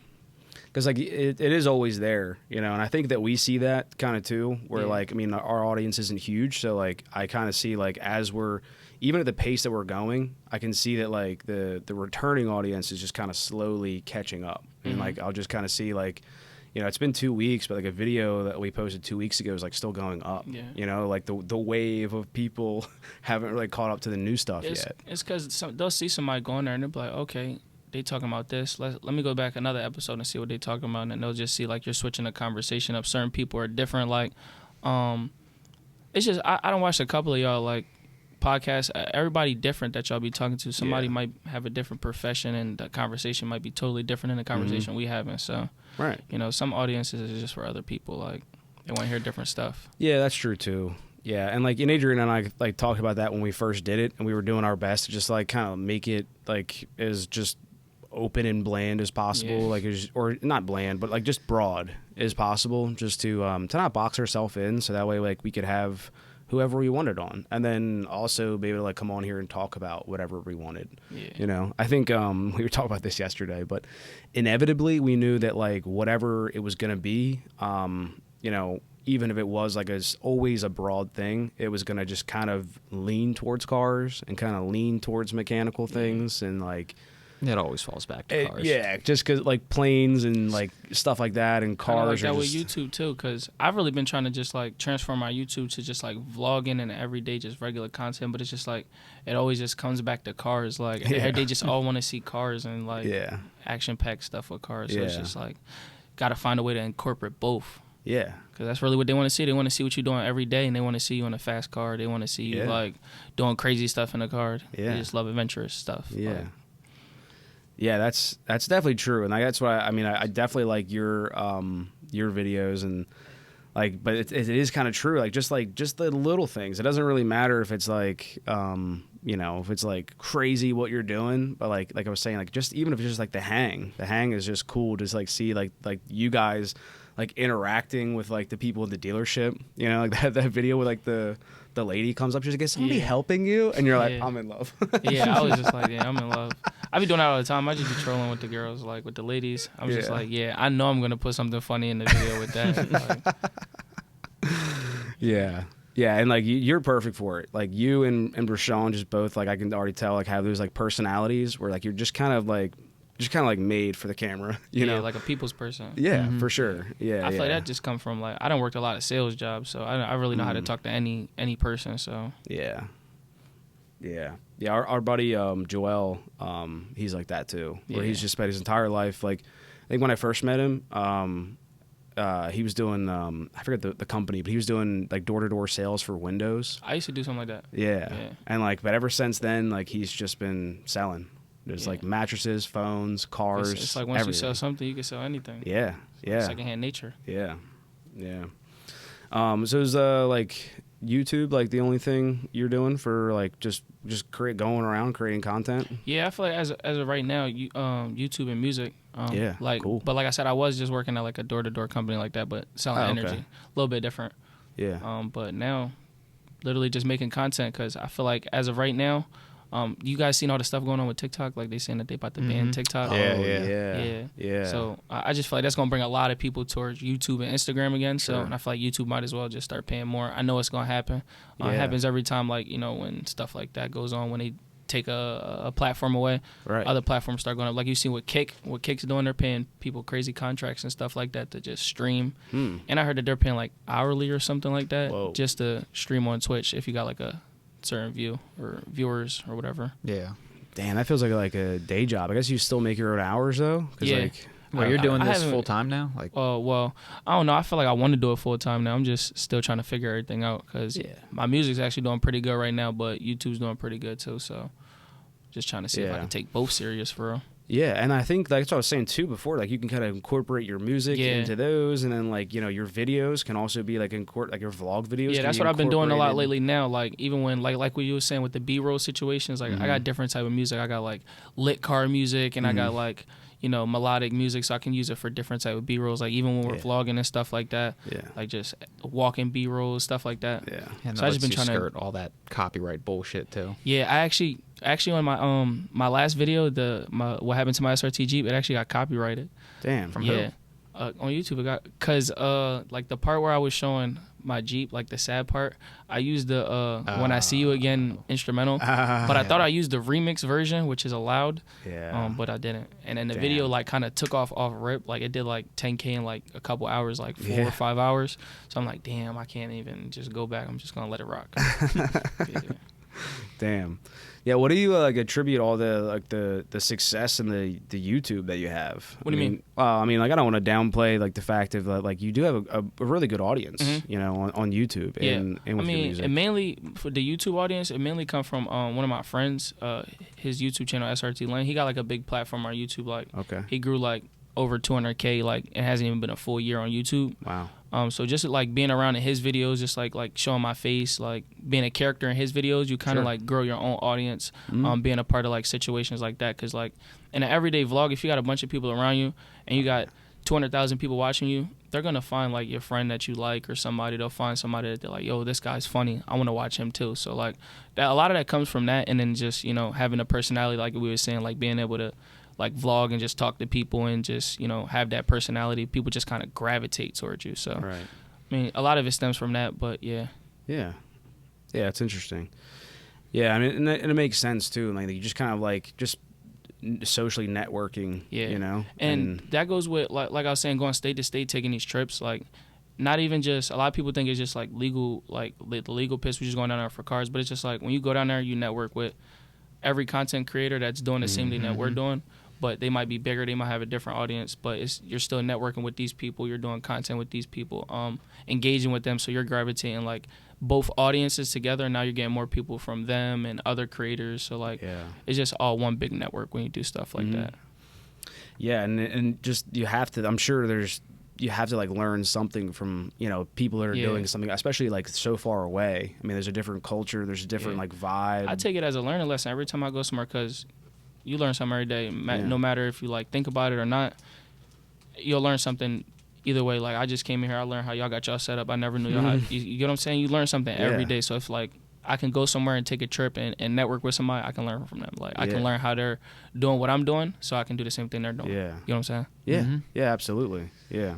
because like it is always there, and I think that we see that kind of too, where like, I mean, our audience isn't huge, so like I kind of see like as we're, even at the pace that we're going, I can see that like the returning audience is just kind of slowly catching up. And like I'll just kind of see like, it's been 2 weeks, but like a video that we posted 2 weeks ago is like still going up. Like the wave of people haven't really caught up to the new stuff yet. It's because they'll see somebody going there and they'll be like, okay, they talking about this. Let me go back another episode and see what they talking about, and then they'll just see like you're switching the conversation up. Certain people are different. Like, it's just I don't watch a couple of y'all like podcasts. Everybody different that y'all be talking to. Somebody might have a different profession, and the conversation might be totally different than the conversation we having. So. Right. Some audiences is just for other people. Like, they want to hear different stuff. Yeah, that's true too. Yeah, and like, Adrian and I like talked about that when we first did it, and we were doing our best to just like kind of make it like as just open and bland as possible, like or not bland, but like just broad as possible, just to not box ourselves in, so that way like we could have whoever we wanted on, and then also be able to like come on here and talk about whatever we wanted. I think we were talking about this yesterday, but inevitably we knew that like whatever it was going to be, even if it was like always a broad thing, it was going to just kind of lean towards cars and kind of lean towards mechanical things, and like it always falls back to cars. Just because like planes and like stuff like that, and cars. Like that with YouTube too, because I've really been trying to just like transform my YouTube to just like vlogging and everyday just regular content, but it's just like it always just comes back to cars. Like they just all want to see cars and like action-packed stuff with cars. So it's just like got to find a way to incorporate both. Yeah, because that's really what they want to see. They want to see what you're doing every day, and they want to see you in a fast car. They want to see you like doing crazy stuff in a car. They just love adventurous stuff. Yeah, that's definitely true, and that's what I mean. I definitely like your videos, and like, but it is kind of true. Like just the little things. It doesn't really matter if it's like if it's like crazy what you're doing, but like I was saying, like just even if it's just like the hang is just cool. Just like see like you guys like interacting with like the people in the dealership. Like that video with like the lady comes up, she's like, is somebody helping you? And you're like, I'm in love. I was just like, I'm in love. I be doing that all the time. I just be trolling with the girls, like with the ladies. I'm just like, I know I'm gonna put something funny in the video with that. And like you're perfect for it. Like you and Rashawn just both, like I can already tell, like have those like personalities where like you're just kind of like made for the camera, you know, like a people's person. For sure. I feel like that just come from like I done worked a lot of sales jobs, so I really know how to talk to any person. So our buddy Joel, he's like that too, where he's just spent his entire life. Like I think when I first met him, he was doing I forget the company, but he was doing like door-to-door sales for Windows. I used to do something like that. Yeah. And like, but ever since then, like he's just been selling. There's like mattresses, phones, cars. It's like once everything. you sell something, you can sell anything. Yeah. Yeah. Secondhand nature. Yeah. Yeah. So is like YouTube like the only thing you're doing for like just going around creating content? Yeah, I feel like as of right now, YouTube and music. Yeah, like cool. But like I said, I was just working at like a door-to-door company like that, but selling energy, a little bit different. Yeah. But now, literally just making content because I feel like as of right now, you guys seen all the stuff going on with TikTok? Like they saying that they about to ban TikTok. Yeah. So I just feel like that's gonna bring a lot of people towards YouTube and Instagram again. So and I feel like YouTube might as well just start paying more. I know it's gonna happen. It happens every time, like when stuff like that goes on, when they take a platform away, other platforms start going up. Like you see what Kick's doing, they're paying people crazy contracts and stuff like that to just stream. And I heard that they're paying like hourly or something like that just to stream on Twitch if you got like a certain view or viewers or whatever. Yeah. Damn, that feels like a day job. I guess you still make your own hours though. Like, well, you're doing this full time now. Like, well, I don't know. I feel like I want to do it full time now. I'm just still trying to figure everything out because my music's actually doing pretty good right now, but YouTube's doing pretty good too. So, just trying to see if I can take both serious for real. Yeah, and I think that's what I was saying too before. Like you can kind of incorporate your music into those, and then like your videos can also be like like your vlog videos. Yeah, that's what I've been doing a lot lately now. Like even when like what you were saying with the B-roll situations, like I got different type of music. I got like lit car music, and I got like melodic music, so I can use it for different type of B-rolls. Like even when we're vlogging and stuff like that. Yeah. Like just walking B-rolls, stuff like that. Yeah. And so I just been trying to skirt all that copyright bullshit too. Yeah, I actually on my my last video, what happened to my SRT Jeep, it actually got copyrighted. Damn. From who? On YouTube it got, cause like the part where I was showing my Jeep, like the sad part, I used the When I See You Again instrumental, but I thought I used the remix version, which is allowed. Yeah. But I didn't. And then the video like kind of took off rip, like it did like 10K in like a couple hours, like 4 or 5 hours. So I'm like, damn, I can't even just go back. I'm just gonna let it rock. Damn. Yeah, what do you like attribute all the success and the YouTube that you have? What do you mean? Well, I mean, like I don't want to downplay like the fact of like you do have a really good audience, on YouTube and with your music. And mainly for the YouTube audience, it mainly come from one of my friends, his YouTube channel SRT Lane. He got like a big platform on YouTube. Like he grew like over 200K. Like it hasn't even been a full year on YouTube. Wow. So just like being around in his videos, just like showing my face, like being a character in his videos, you kind of like grow your own audience. Being a part of like situations like that, because like in an everyday vlog, if you got a bunch of people around you and you got 200,000 people watching you, they're gonna find like your friend that you like or somebody. They'll find somebody that they're like, yo, this guy's funny. I want to watch him too. So like that, a lot of that comes from that, and then just having a personality, like we were saying, like being able to like vlog and just talk to people and just have that personality. People just kind of gravitate towards you. So right. I mean, a lot of it stems from that, but yeah, it's interesting. Yeah, I mean, and it makes sense too. Like you just kind of like just socially networking. and that goes with like I was saying, going state to state, taking these trips. Like not even just, a lot of people think it's just like legal, like the legal piss, which is going down there for cars, but it's just like when you go down there, you network with every content creator that's doing the same thing that we're doing. But they might be bigger, they might have a different audience, but you're still networking with these people, you're doing content with these people, engaging with them, so you're gravitating like both audiences together, and now you're getting more people from them and other creators, so like it's just all one big network when you do stuff like that. Yeah, and just you have to, I'm sure you have to like learn something from people that are doing something, especially like so far away. I mean, there's a different culture, there's a different like vibe. I take it as a learning lesson every time I go somewhere, because you learn something every day. No matter if you like think about it or not, you'll learn something either way. Like I just came in here, I learned how y'all got y'all set up. I never knew y'all how, you get what I'm saying? You learn something every day. So if like I can go somewhere and take a trip and network with somebody, I can learn from them. Like I can learn how they're doing what I'm doing, so I can do the same thing they're doing. Yeah. You know what I'm saying? Yeah. Yeah, absolutely. Yeah.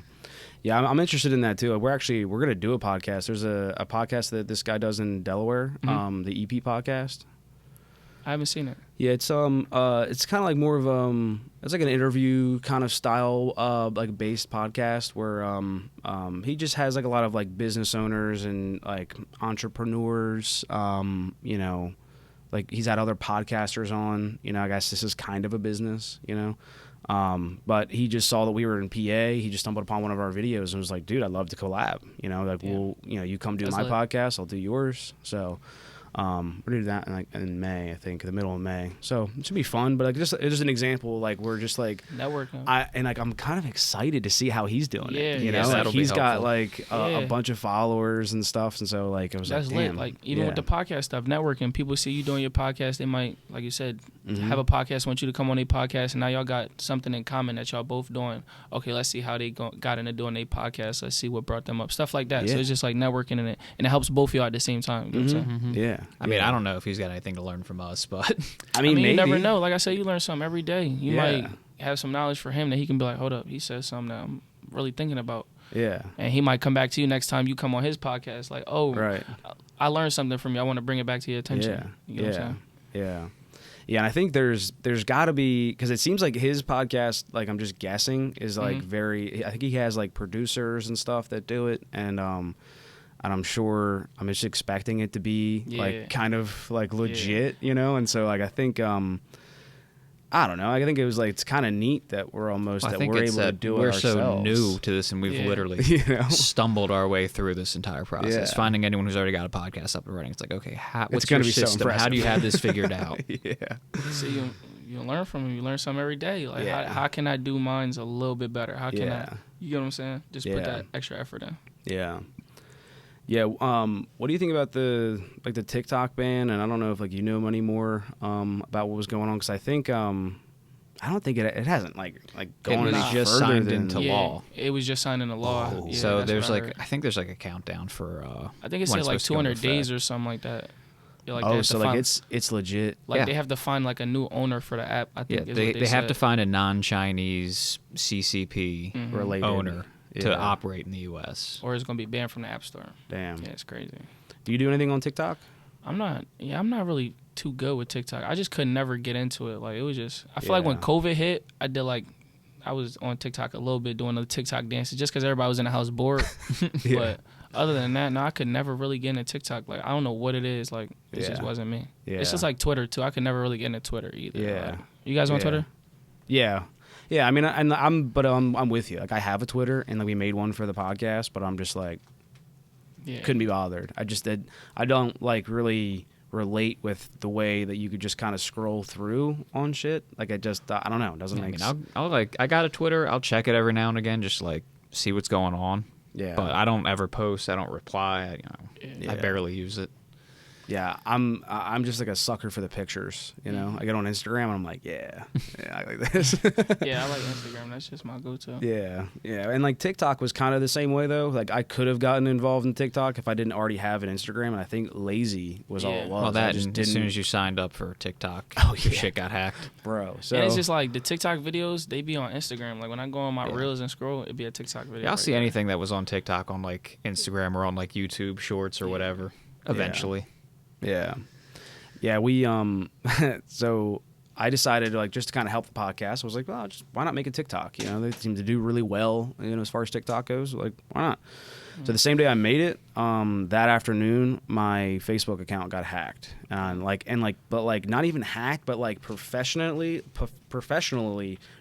Yeah, I'm interested in that too. We're gonna do a podcast. There's a podcast that this guy does in Delaware, the EP podcast. I haven't seen it. Yeah, it's kind of like more of it's like an interview kind of style like based podcast where he just has like a lot of like business owners and like entrepreneurs, like he's had other podcasters on, I guess this is kind of a business, But he just saw that we were in PA. He just stumbled upon one of our videos and was like, dude, I'd love to collab. You know, like, you come do my podcast, I'll do yours. So we're doing that in May, I think, the middle of May. So it should be fun. But like, it's just an example. Like, we're just like networking. I'm kind of excited to see how he's doing it. You know, like, he's got like a bunch of followers and stuff. And so like, it was that's like, damn. lit. Like even with the podcast stuff, networking. People see you doing your podcast. They might, like you said, have a podcast. Want you to come on a podcast, and now y'all got something in common that y'all both doing. Okay, let's see how they got into doing a podcast. Let's see what brought them up. Stuff like that. So it's just like networking in it, and it helps both of y'all at the same time. You know what I'm saying? Yeah. I mean, I don't know if he's got anything to learn from us, but I mean, maybe. You never know. Like I said, you learn something every day. You might have some knowledge for him that he can be like, hold up, he says something that I'm really thinking about. Yeah. And he might come back to you next time you come on his podcast like, oh, right. I learned something from you. I want to bring it back to your attention. Yeah. You know what I'm saying? Yeah. Yeah, and I think there's got to be, because it seems like his podcast, like I'm just guessing, is like very, I think he has like producers and stuff that do it, and I'm sure, I'm just expecting it to be like kind of like legit, you know, and so like I think, I don't know, I think it was like, it's kind of neat that we're almost, that we're able to do it ourselves. We're so new to this, and we've literally stumbled our way through this entire process. Finding anyone who's already got a podcast up and running, it's like, okay, what's your system? How do you have this figured out? See, you learn from him. You learn something every day. Like, how can I do mine's a little bit better? How can I, you get what I'm saying? Just put that extra effort in. Yeah. Yeah. What do you think about the TikTok ban? And I don't know if like you know any more about what was going on, because I think I don't think it hasn't like gone any just further signed than, into law. It was just signed into law. Oh. So there's like, I think there's like a countdown for. I think it said like 200 days or something like that. Like so like it's legit. Like they have to find like a new owner for the app. I think they have to find a non-Chinese CCP related owner to operate in the U.S. or it's gonna be banned from the App Store. Damn. Yeah, it's crazy. Do you do anything on TikTok? I'm not really too good with TikTok. I just could never get into it. Like it was just, I feel like when COVID hit, I was on TikTok a little bit doing the TikTok dances just because everybody was in the house bored. But other than that, no, I could never really get into TikTok. Like I don't know what it is. Like it just wasn't me. Yeah. It's just like Twitter too. I could never really get into Twitter either. Yeah. Like, you guys on Twitter? Yeah. Yeah, I mean, I'm with you. Like, I have a Twitter, and like we made one for the podcast, but I'm just like, couldn't be bothered. I don't like really relate with the way that you could just kind of scroll through on shit. Like, I don't know. It doesn't make sense. I got a Twitter. I'll check it every now and again, just like see what's going on. Yeah. But I don't ever post. I don't reply. I barely use it. Yeah, I'm just like a sucker for the pictures, you know. I get on Instagram and I'm like, yeah, I like this. Yeah, I like Instagram. That's just my go-to. Yeah, and like TikTok was kind of the same way though. Like I could have gotten involved in TikTok if I didn't already have an Instagram, and I think lazy was all it was. Well, as soon as you signed up for TikTok, your shit got hacked, bro. So and it's just like the TikTok videos, they be on Instagram. Like when I go on my reels and scroll, it'd be a TikTok video. Yeah, I'll see anything that was on TikTok on like Instagram or on like YouTube Shorts or whatever. Eventually. Yeah, we so I decided like just to kind of help the podcast. I was like, well, why not make a TikTok? You know, they seem to do really well, you know, as far as TikTok goes. Like, why not? So the same day I made it, that afternoon my Facebook account got hacked, but not even hacked, but like professionally,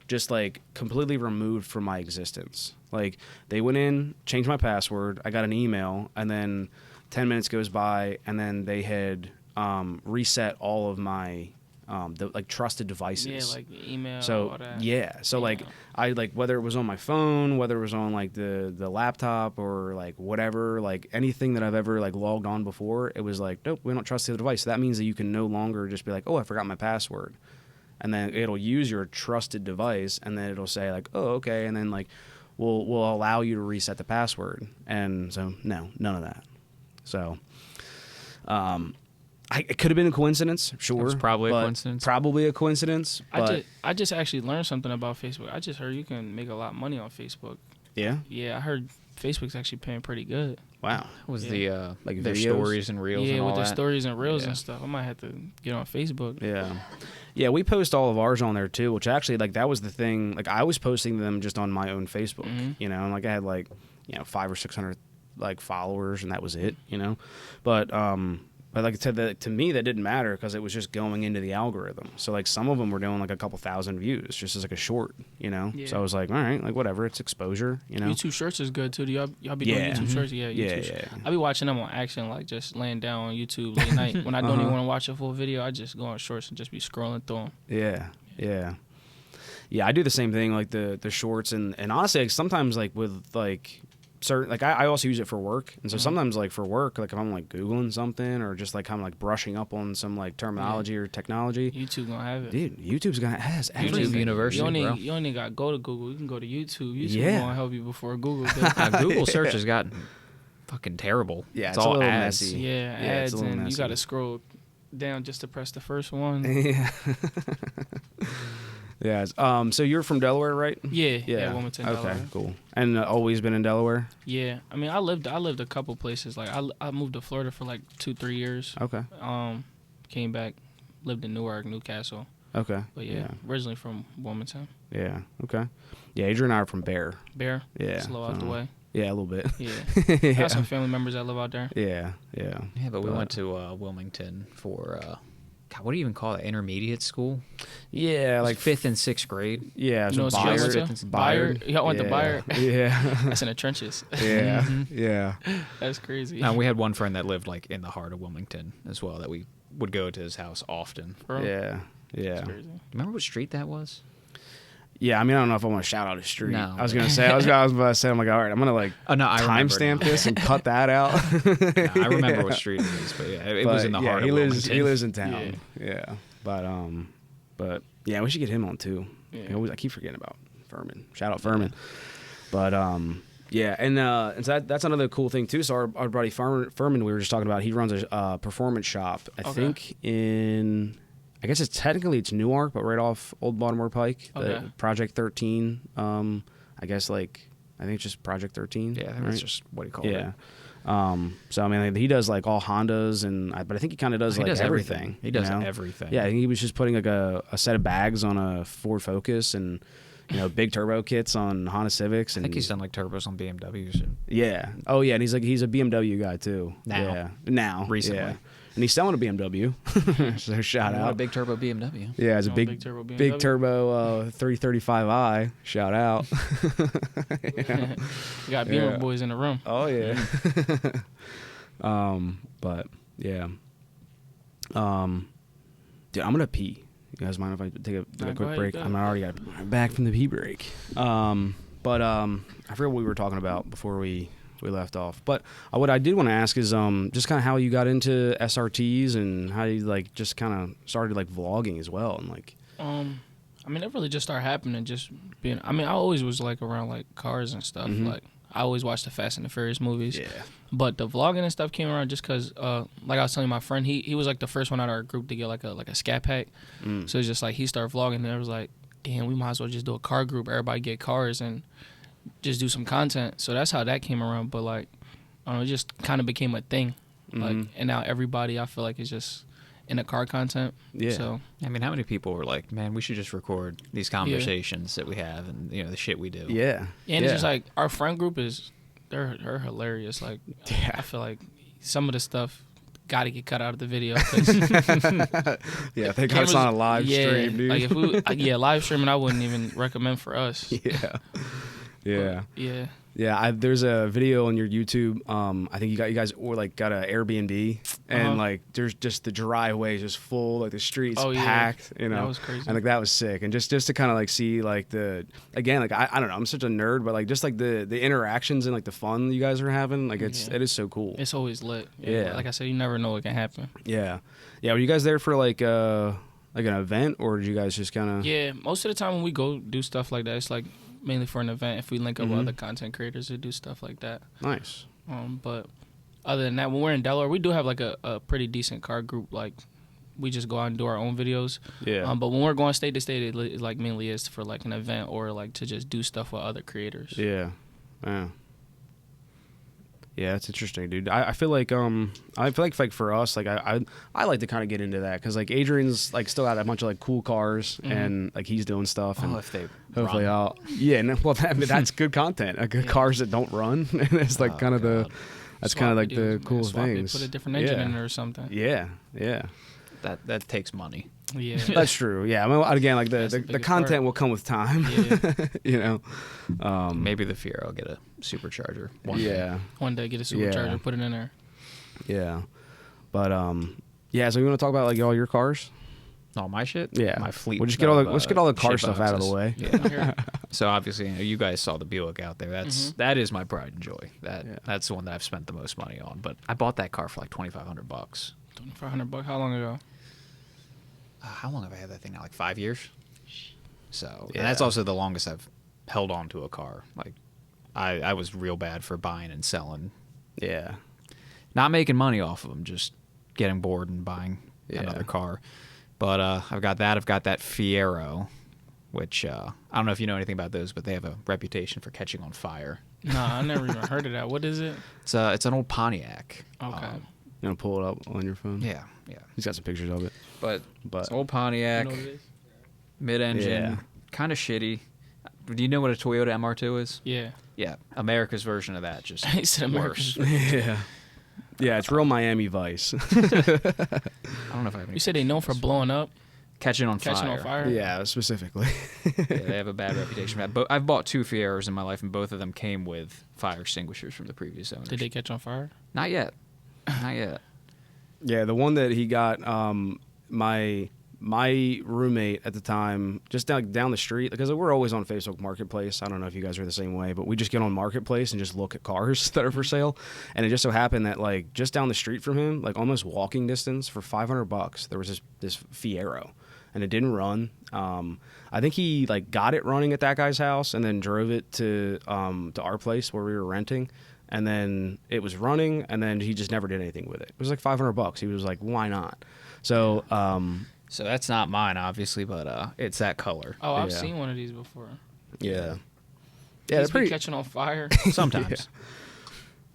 just like completely removed from my existence. Like they went in, changed my password. I got an email, and then 10 minutes goes by, and then they had reset all of my trusted devices. Yeah, like email. So all that. Like I like whether it was on my phone, whether it was on like the laptop or like whatever, like anything that I've ever like logged on before, it was like, nope, we don't trust the device. So that means that you can no longer just be like, oh, I forgot my password, and then it'll use your trusted device, and then it'll say like, oh, okay, and then like we'll allow you to reset the password, and so no, none of that. So, it could have been a coincidence, sure. It's probably a coincidence. Probably a coincidence. But I just actually learned something about Facebook. I just heard you can make a lot of money on Facebook. Yeah? Yeah, I heard Facebook's actually paying pretty good. Wow. Was the like their videos? Stories and reels and all with that? the stories and reels and stuff. I might have to get on Facebook. Yeah. Yeah, we post all of ours on there too, which actually like that was the thing. Like I was posting them just on my own Facebook, you know, and like I had like, 500 or 600 like followers, and that was it, you know. But But like to me, that didn't matter because it was just going into the algorithm. So like some of them were doing like a couple thousand views just as like a short, you know. Yeah. So I was like, all right, like whatever, it's exposure, you know. YouTube Shorts is good too. Do y'all be doing YouTube Shorts? Yeah, YouTube yeah. I be watching them on action, like just laying down on YouTube late night. When I don't even want to watch a full video, I just go on Shorts and just be scrolling through them. Yeah, I do the same thing, like the shorts, and honestly, like, sometimes like with like certain, like I also use it for work, and so sometimes like for work, like if I'm like Googling something or just like kind of like brushing up on some like terminology or technology, YouTube gonna have it. Dude, YouTube's gonna has everything. YouTube University, you only got to go to Google. You can go to YouTube. YouTube gonna help you before Google does. Google search has gotten fucking terrible. Yeah, it's all a little ads. messy. Yeah, ads, and you got to scroll down just to press the first one. Yeah. Yeah. So you're from Delaware, right? Yeah, Wilmington, Delaware. Okay, cool. And always been in Delaware? Yeah. I mean, I lived a couple places. Like I moved to Florida for like 2-3 years. Okay. Came back, lived in Newark, Newcastle. Okay. But originally from Wilmington. Yeah. Okay. Yeah, Adrian and I are from Bear. Yeah. Just a little out the way. Yeah, a little bit. Yeah. I have some family members that live out there. Yeah. Yeah, but we went to Wilmington for God, what do you even call it? Intermediate school? Yeah, like 5th and 6th grade. Yeah, so Bayard. Y'all went to Bayard? Yeah. That's in the trenches. Yeah. Yeah. That's crazy. We had one friend that lived like in the heart of Wilmington as well, that we would go to his house often. Bro. Yeah. That's crazy. Remember what street that was? Yeah, I mean, I don't know if I want to shout out a street. No. I was about to say, I'm like, all right, I'm gonna like timestamp this and cut that out. I remember what street it is, but yeah, it was in the heart of Wilmington. He lives in town. Yeah. But yeah, we should get him on too. Yeah. I keep forgetting about Furman. Shout out Furman. But yeah, and so that's another cool thing too. So our buddy Furman, we were just talking about, he runs a performance shop. I think I guess it's Newark, but right off Old Baltimore Pike. Project 13. I think it's just Project 13. Yeah, I think that's just what he called it. Yeah. So I mean, he does like all Hondas, but I think he kind of does everything. He does everything. Yeah, he was just putting like a set of bags on a Ford Focus and big turbo kits on Honda Civics. And I think he's done like turbos on BMWs. Yeah. Oh yeah, and he's a BMW guy too. Now. Recently. Yeah. And he's selling a BMW. So shout out. A big turbo BMW. Yeah, it's a big turbo 335i. Shout out. We got Beamer boys in the room. Oh yeah. But yeah. Dude, I'm gonna pee. You guys mind if I take a quick break? I'm already back from the pee break. But I forget what we were talking about before we left off. But what I did want to ask is just kind of how you got into SRTs and how you like just kind of started like vlogging as well, and like I mean, it really just started happening just being, I mean, I always was like around like cars and stuff. Like I always watched the Fast and the Furious movies. Yeah. But the vlogging and stuff came around just because, like I was telling my friend, he was like the first one out of our group to get like a scat pack. So it's just like he started vlogging and it was like, damn, we might as well just do a car group. Everybody get cars and just do some content. So that's how that came around. But like, I don't know, it just kind of became a thing. Like, and now everybody I feel like is just in the car content. Yeah. So I mean, how many people were like, man, we should just record these conversations that we have and the shit we do. Yeah. And it's just like our friend group is they're hilarious. Like I feel like some of the stuff got to get cut out of the video. Yeah, they got us on a live stream, dude. Like if we live streaming, I wouldn't even recommend for us. Yeah. Yeah. But, yeah. Yeah, there's a video on your YouTube. I think you guys got an Airbnb, and like there's just the driveway is just full, like the streets packed. You know, that was crazy. And like that was sick. And just to kind of like see like I don't know, I'm such a nerd, but like just like the interactions and like the fun you guys are having, like it is so cool. It's always lit. Yeah. Like I said, you never know what can happen. Yeah. Yeah. Were you guys there for like an event, or did you guys just kind of? Yeah. Most of the time when we go do stuff like that, it's like mainly for an event. If we link up with other content creators to do stuff like that. Nice. But other than that, when we're in Delaware, we do have like a pretty decent car group. Like we just go out and do our own videos. Yeah. But when we're going state to state, it like mainly is for like an event or like to just do stuff with other creators. Yeah. Yeah. Yeah, it's interesting, dude. I feel like for us, like I like to kind of get into that because like Adrian's like still got a bunch of like cool cars and like he's doing stuff. And if they hopefully run. that's good content. Good cars that don't run. It's like That's kind of like the cool things. Put a different engine in it or something. Yeah, yeah. That takes money. Yeah, that's true. Yeah, I mean, again, like the content will come with time. Yeah. You know, maybe the Fiero will get a supercharger. One day get a supercharger, put it in there. Yeah, but yeah. So you want to talk about like all your cars? All my shit. Yeah, my fleet. We'll just get let's get all the car stuff out of the way. Yeah. So obviously, you guys saw the Buick out there. That is my pride and joy. That's the one that I've spent the most money on. But I bought that car for like $2,500. $2,500. How long ago? How long have I had that thing now? Like 5 years. So and that's also the longest I've held on to a car. Like I was real bad for buying and selling. Yeah. Not making money off of them, just getting bored and buying another car. But I've got that. I've got that Fiero, which I don't know if you know anything about those, but they have a reputation for catching on fire. No, I never even heard of that. What is it? It's an old Pontiac. Okay. You want to pull it up on your phone? Yeah. He's got some pictures of it. But it's an old Pontiac, mid-engine, kind of shitty. Do you know what a Toyota MR2 is? Yeah. Yeah, America's version of that, just He said America's worse. Yeah, it's real Miami Vice. I don't know if I have any. You said they known for blowing up? Catching on fire. Yeah, specifically. They have a bad reputation for that. But I've bought 2 Fieros in my life, and both of them came with fire extinguishers from the previous owners. Did they catch on fire? Not yet. Not yet. Yeah, the one that he got, my roommate at the time, just down the street, because we're always on Facebook Marketplace. I don't know if you guys are the same way, but we just get on Marketplace and just look at cars that are for sale. And it just so happened that like just down the street from him, like almost walking distance for $500, there was this Fiero, and it didn't run. I think he like got it running at that guy's house and then drove it to our place where we were renting. And then it was running, and then he just never did anything with it. It was like $500. He was like, "Why not?" So, so that's not mine, obviously, but it's that color. Oh, I've seen one of these before. Yeah, They're pretty catching on fire sometimes.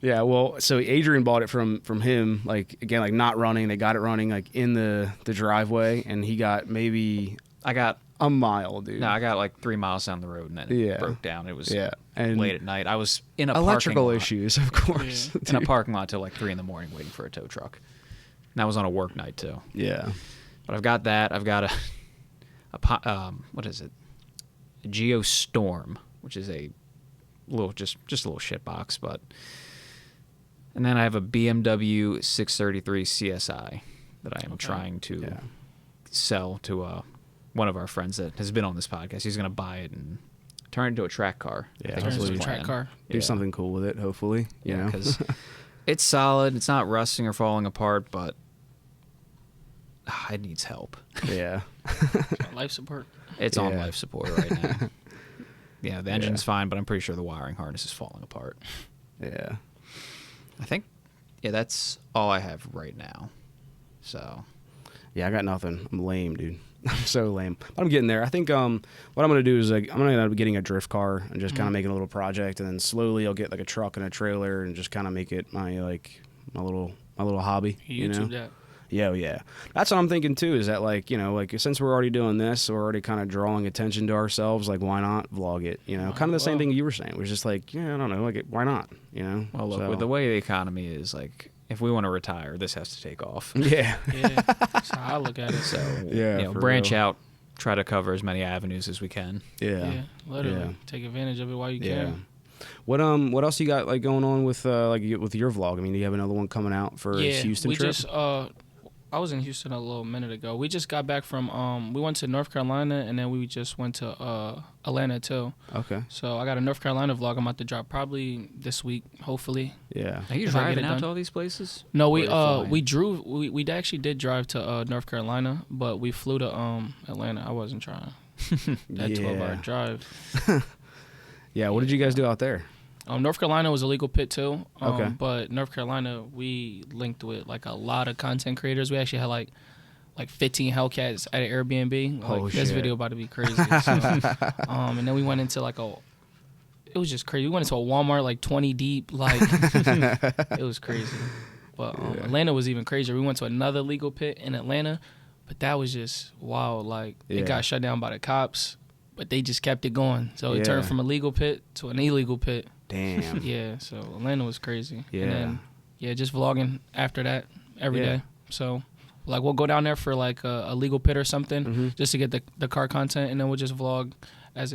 Yeah. Well, so Adrian bought it from him. Like again, like not running. They got it running like in the driveway, and he got I got a mile, dude. No, I got like 3 miles down the road, and then it broke down. It was and late at night. I was in a electrical parking lot, issues, of course, in a parking lot till like 3 a.m. waiting for a tow truck. And that was on a work night too. Yeah, but I've got that. I've got a what is it? A Geostorm, which is a little just a little shit box, but. And then I have a BMW 633 CSI that I am trying to sell to one of our friends that has been on this podcast. He's going to buy it and turn it into a track car. Yeah, turn it into a track car. Do something cool with it, hopefully. You know, because it's solid. It's not rusting or falling apart, but it needs help. Yeah. Life support. It's on life support right now. Yeah, the engine's fine, but I'm pretty sure the wiring harness is falling apart. Yeah. I think, that's all I have right now. So. Yeah, I got nothing. I'm lame, dude. I'm so lame. But I'm getting there. I think what I'm going to do is like I'm going to end up getting a drift car and just kind of making a little project, and then slowly I'll get like a truck and a trailer and just kind of make it my little hobby. YouTube that. Yeah. That's what I'm thinking too, is that like, since we're already doing this, we're already kind of drawing attention to ourselves, like why not vlog it? Kind of the same thing you were saying. It was just like, I don't know, like why not? Well, look, with the way the economy is, like if we want to retire, this has to take off. Yeah. That's how I look at it. So branch out, try to cover as many avenues as we can. Yeah. Literally. Take advantage of it while you can. What else you got like going on with with your vlog? I mean, do you have another one coming out for his Houston trip? I was in Houston a little minute ago. We just got back from we went to North Carolina, and then we just went to Atlanta too. Okay. So I got a North Carolina vlog I'm about to drop probably this week, hopefully. Yeah. Are you driving out to all these places? No, we actually did drive to North Carolina, but we flew to Atlanta. I wasn't trying that 12-hour drive. Yeah, what did you guys do out there? North Carolina was a legal pit too. Okay. But North Carolina, we linked with like a lot of content creators. We actually had like 15 Hellcats at an Airbnb. This video about to be crazy. So, and then we went into it was just crazy. We went into a Walmart like 20 deep. Like it was crazy. But Atlanta was even crazier. We went to another legal pit in Atlanta, but that was just wild. Like it got shut down by the cops, but they just kept it going. So it turned from a legal pit to an illegal pit. Damn. Yeah, so Atlanta was crazy. Yeah. And then yeah, just vlogging after that every day. So like we'll go down there for like a legal pit or something just to get the car content, and then we'll just vlog as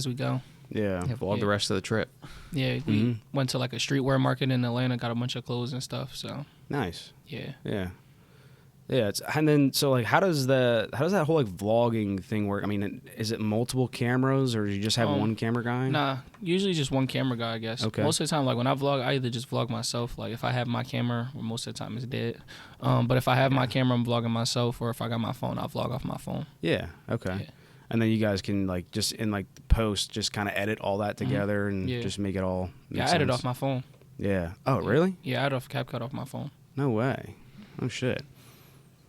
we go. Yeah, vlog the rest of the trip. Yeah, we went to like a streetwear market in Atlanta, got a bunch of clothes and stuff. So nice. Yeah. Yeah, and then so like how does that whole like vlogging thing work? I mean, is it multiple cameras or do you just have one camera guy? Nah, usually just one camera guy, I guess. Okay. Most of the time, like when I vlog, I either just vlog myself. Like if I have my camera, most of the time it's dead. But if I have my camera, I'm vlogging myself, or if I got my phone, I'll vlog off my phone. Yeah. Okay. Yeah. And then you guys can like just in like post, just kind of edit all that together and just make it all. Yeah, I edit off my phone. Yeah. Oh, really? Yeah, I edit off CapCut off my phone. No way. Oh shit.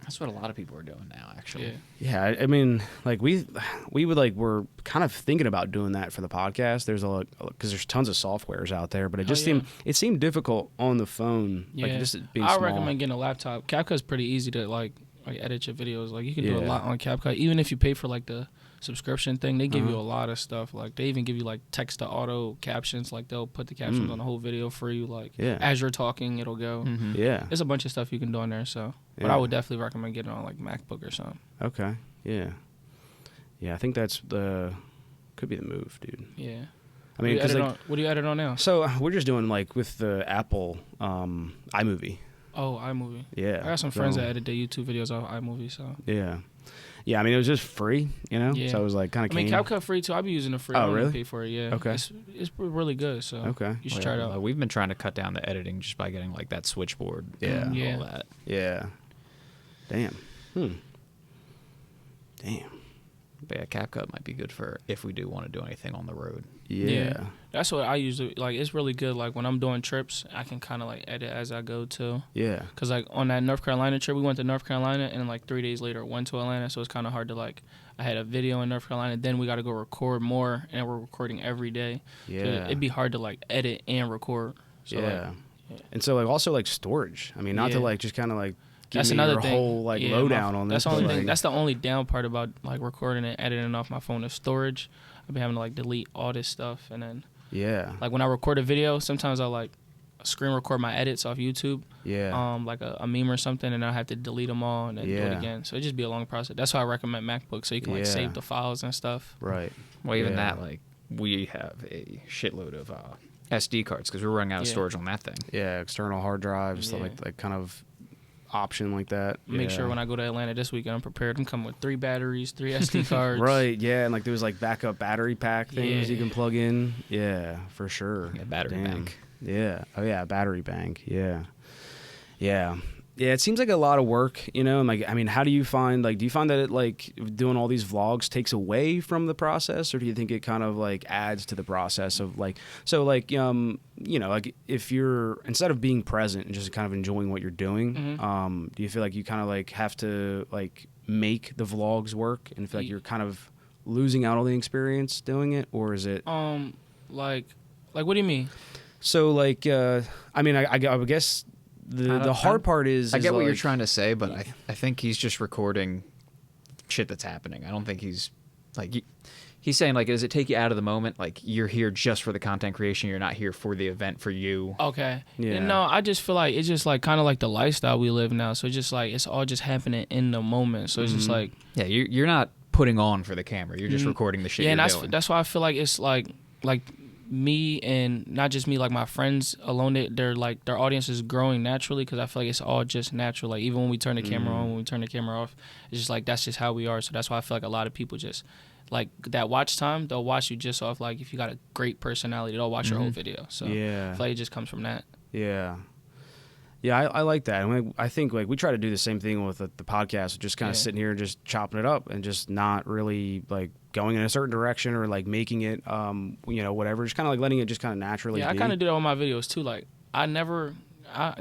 That's what a lot of people are doing now, actually. Yeah, I mean, like we would like we're kind of thinking about doing that for the podcast. There's a lot because there's tons of softwares out there, but it just seemed difficult on the phone. Yeah, like, just being I small. recommend getting a laptop. CapCut's pretty easy to like edit your videos. Like you can do a lot on CapCut, even if you pay for like the subscription thing. They give you a lot of stuff. Like they even give you like text to auto captions. Like they'll put the captions on the whole video for you. Like as you're talking, it'll go. Yeah, there's a bunch of stuff you can do on there. So, but I would definitely recommend getting on like MacBook or something. Okay. Yeah. I think that's could be the move, dude. Yeah. I mean, what do you edit on now? So we're just doing like with the Apple iMovie. Oh, iMovie. Yeah. I got some friends that edit their YouTube videos off iMovie. So. Yeah, I mean, it was just free, you know? Yeah. So it was like kind of I mean, CapCut free, too. I'll be using it free. Oh, I really? Pay for it, yeah. Okay. It's really good, so you should try it out. We've been trying to cut down the editing just by getting, like, that switchboard and all that. Yeah. Damn. Damn. But yeah, CapCut might be good for if we do want to do anything on the road. Yeah. That's what I usually, like, it's really good. Like, when I'm doing trips, I can kind of, like, edit as I go, too. Yeah. Because, like, on that North Carolina trip, we went to North Carolina, and, like, 3 days later, went to Atlanta, so it's kind of hard to, like, I had a video in North Carolina, then we got to go record more, and we're recording every day. Yeah. So it'd be hard to, like, edit and record. So, and so, like, also, like, storage. I mean, not to, like, just kind of, like, that's another thing. Whole like lowdown on this. That's the only thing. That's the only down part about like recording and editing off my phone is storage. I've been having to like delete all this stuff, and then like when I record a video, sometimes I'll like screen record my edits off YouTube. Like a meme or something, and I have to delete them all and then do it again. So it just be a long process. That's why I recommend MacBook, so you can like save the files and stuff. Right. Well, even that, like we have a shitload of SD cards because we're running out of storage on that thing. Yeah, external hard drives, like kind of option like that. Make sure when I go to Atlanta this weekend, I'm prepared. I'm coming with 3 batteries, 3 SD cards. Right, yeah, and like there's like backup battery pack things you can plug in. Yeah, for sure. Yeah, battery bank. Yeah. Oh yeah, battery bank. Yeah. Yeah, it seems like a lot of work, you know, and like, I mean, how do you find, like, do you find that it, like, doing all these vlogs takes away from the process, or do you think it kind of, like, adds to the process of, like, so, like, you know, like, if you're, instead of being present and just kind of enjoying what you're doing, do you feel like you kind of, like, have to, like, make the vlogs work and feel like you're kind of losing out on the experience doing it, or is it? Like, what do you mean? So, like, I mean, I guess... The hard part is I get what like, you're trying to say, but I think he's just recording shit that's happening. I don't think he's like he's saying like, does it take you out of the moment? Like you're here just for the content creation. You're not here for the event for you. Okay. Yeah. No, I just feel like it's just like kind of like the lifestyle we live now. So just like it's all just happening in the moment. So it's just like you're not putting on for the camera. You're just recording the shit. Yeah, you're and doing. That's why I feel like it's like me and not just me, like my friends alone, they're like their audience is growing naturally because I feel like it's all just natural. Like even when we turn the camera on, when we turn the camera off, it's just like that's just how we are. So that's why I feel like a lot of people just like that watch time, they'll watch you just off like if you got a great personality, they'll watch your whole video. So I feel like it just comes from that. Yeah, I like that. And I think like we try to do the same thing with the podcast, just kind of sitting here and just chopping it up and just not really like going in a certain direction or like making it, you know, whatever. Just kind of like letting it just kind of naturally be. I kind of do that on my videos too. Like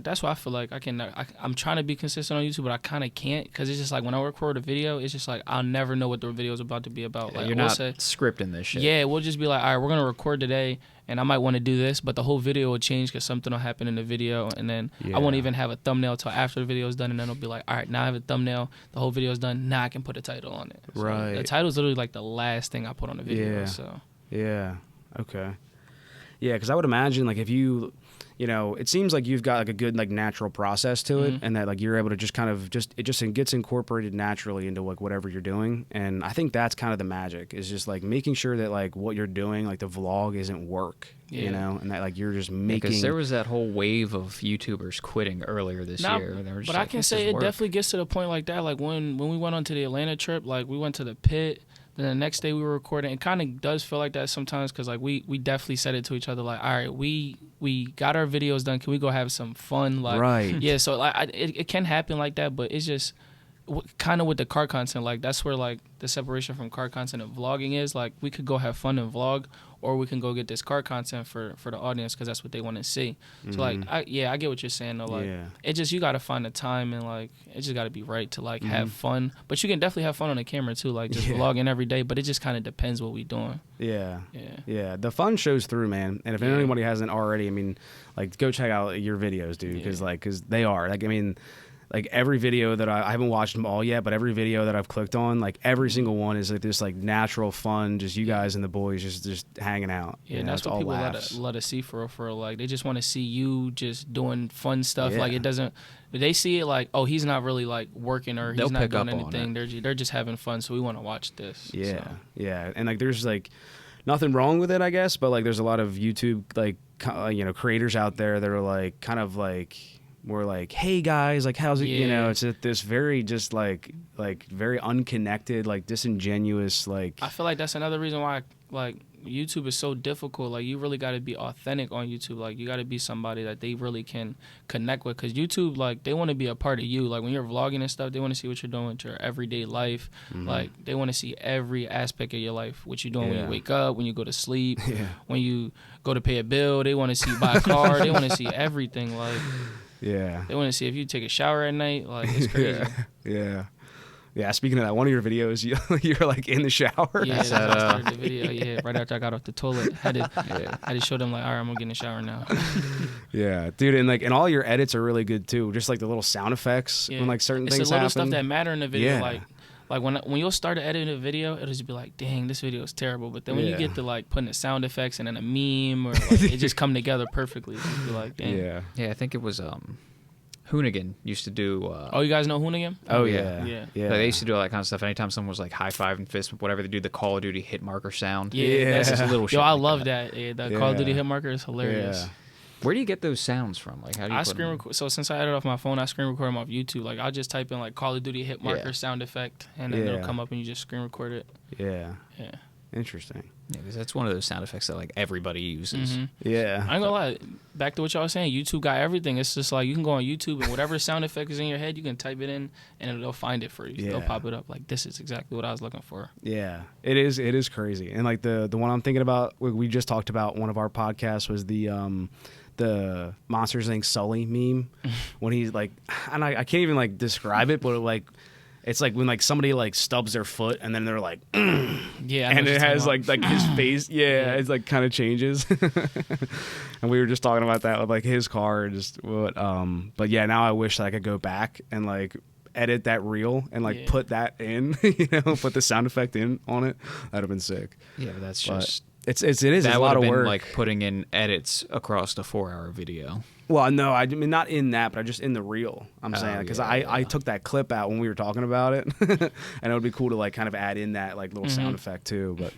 that's why I feel like I'm trying to be consistent on YouTube, but I kind of can't because it's just like when I record a video, it's just like I'll never know what the video is about to be about. Yeah, like you're not scripting this shit. Yeah, we'll just be like, all right, we're gonna record today, and I might want to do this, but the whole video will change because something will happen in the video, and then I won't even have a thumbnail till after the video is done, and then it'll be like, all right, now I have a thumbnail, the whole video is done, now I can put a title on it. So right. The title is literally like the last thing I put on the video. Yeah. So. Yeah. Okay. Yeah, because I would imagine like if you you know, it seems like you've got like a good like natural process to it, and that like you're able to just kind of it gets incorporated naturally into like whatever you're doing. And I think that's kind of the magic, is just like making sure that like what you're doing, like the vlog isn't work, you know, and that like you're just making. Because there was that whole wave of YouTubers quitting earlier this year. But I can say it definitely gets to the point like that. Like when we went on to the Atlanta trip, like we went to the pit. Then the next day we were recording. It kind of does feel like that sometimes, because like we definitely said it to each other, like, all right, we got our videos done. Can we go have some fun? Like, right. Yeah. So like it can happen like that, but it's just kind of with the car content. Like that's where like the separation from car content and vlogging is. Like we could go have fun and vlog, or we can go get this car content for the audience, because that's what they want to see. So like I get what you're saying though. Like it just, you got to find the time, and like it just got to be right to like have fun. But you can definitely have fun on the camera too, like just vlogging every day. But it just kind of depends what we doing. Yeah. The fun shows through, man. And if anybody hasn't already, I mean, like go check out your videos, dude, because they are like, I mean, like every video that I haven't watched them all yet, but every video that I've clicked on, like every single one is like this like natural fun, just you guys and the boys just hanging out. Yeah, and that's what people let us see for like they just want to see you just doing fun stuff. Like it doesn't, they see it like, oh, he's not really like working, or he's not doing anything. They're just having fun, so we want to watch this. Yeah, and like there's like nothing wrong with it, I guess, but like there's a lot of YouTube like you know, creators out there that are like kind of like, we're like, hey guys, like how's it, you know, it's this very just like very unconnected, like disingenuous, like. I feel like that's another reason why like YouTube is so difficult. Like you really got to be authentic on YouTube. Like you got to be somebody that they really can connect with, because YouTube, like they want to be a part of you. Like when you're vlogging and stuff, they want to see what you're doing with your everyday life. Like they want to see every aspect of your life, what you're doing when you wake up, when you go to sleep, when you go to pay a bill. They want to see you buy a car. They want to see everything. Like. Yeah. They want to see if you take a shower at night. Like, it's crazy. Yeah. Speaking of that, one of your videos, you're like in the shower. Yeah, that's how I started the video. Yeah, right after I got off the toilet, I had to show them like, all right, I'm gonna get in the shower now. Yeah, dude, and all your edits are really good too. Just like the little sound effects when like certain things happen. It's the little stuff that matter in the video. Like when you'll start to edit a video, it'll just be like, dang, this video is terrible. But then when you get to like putting the sound effects and then a meme, or like, it just come together perfectly. You'll be like, dang. Yeah, I think it was Hoonigan used to do. Oh, you guys know Hoonigan? Oh yeah. Like, they used to do all that kind of stuff. Anytime someone was like high five and fist, whatever, they do the Call of Duty hit marker sound. Yeah, that's just a little. Yo, I love that. Yeah, the Call of Duty hit marker is hilarious. Yeah. Where do you get those sounds from? Like, how do you? I screen record. So since I edit off my phone, I screen record them off YouTube. Like I'll just type in like Call of Duty hit marker sound effect, and then it'll come up and you just screen record it. Yeah. Interesting. Yeah, because that's one of those sound effects that like everybody uses. Yeah. I ain't gonna lie. Back to what y'all was saying, YouTube got everything. It's just like you can go on YouTube and whatever sound effect is in your head, you can type it in and it'll find it for you. Yeah. They'll pop it up like, this is exactly what I was looking for. Yeah, it is crazy. And like the one I'm thinking about, we just talked about, one of our podcasts was the Monsters Inc. Sully meme when he's like, and I can't even like describe it, but like. It's like when like somebody like stubs their foot and then they're like, yeah, and it has like his face, it's like kind of changes. And we were just talking about that with like his car, but yeah, now I wish that I could go back and like edit that reel and like put that in, you know, put the sound effect in on it. That'd have been sick. Yeah, but that's just. It is. It's a lot of work. Like putting in edits across the 4-hour video. Well, no, I mean not in that, but just in the reel. I'm saying because I took that clip out when we were talking about it, and it would be cool to like kind of add in that like little sound effect too. But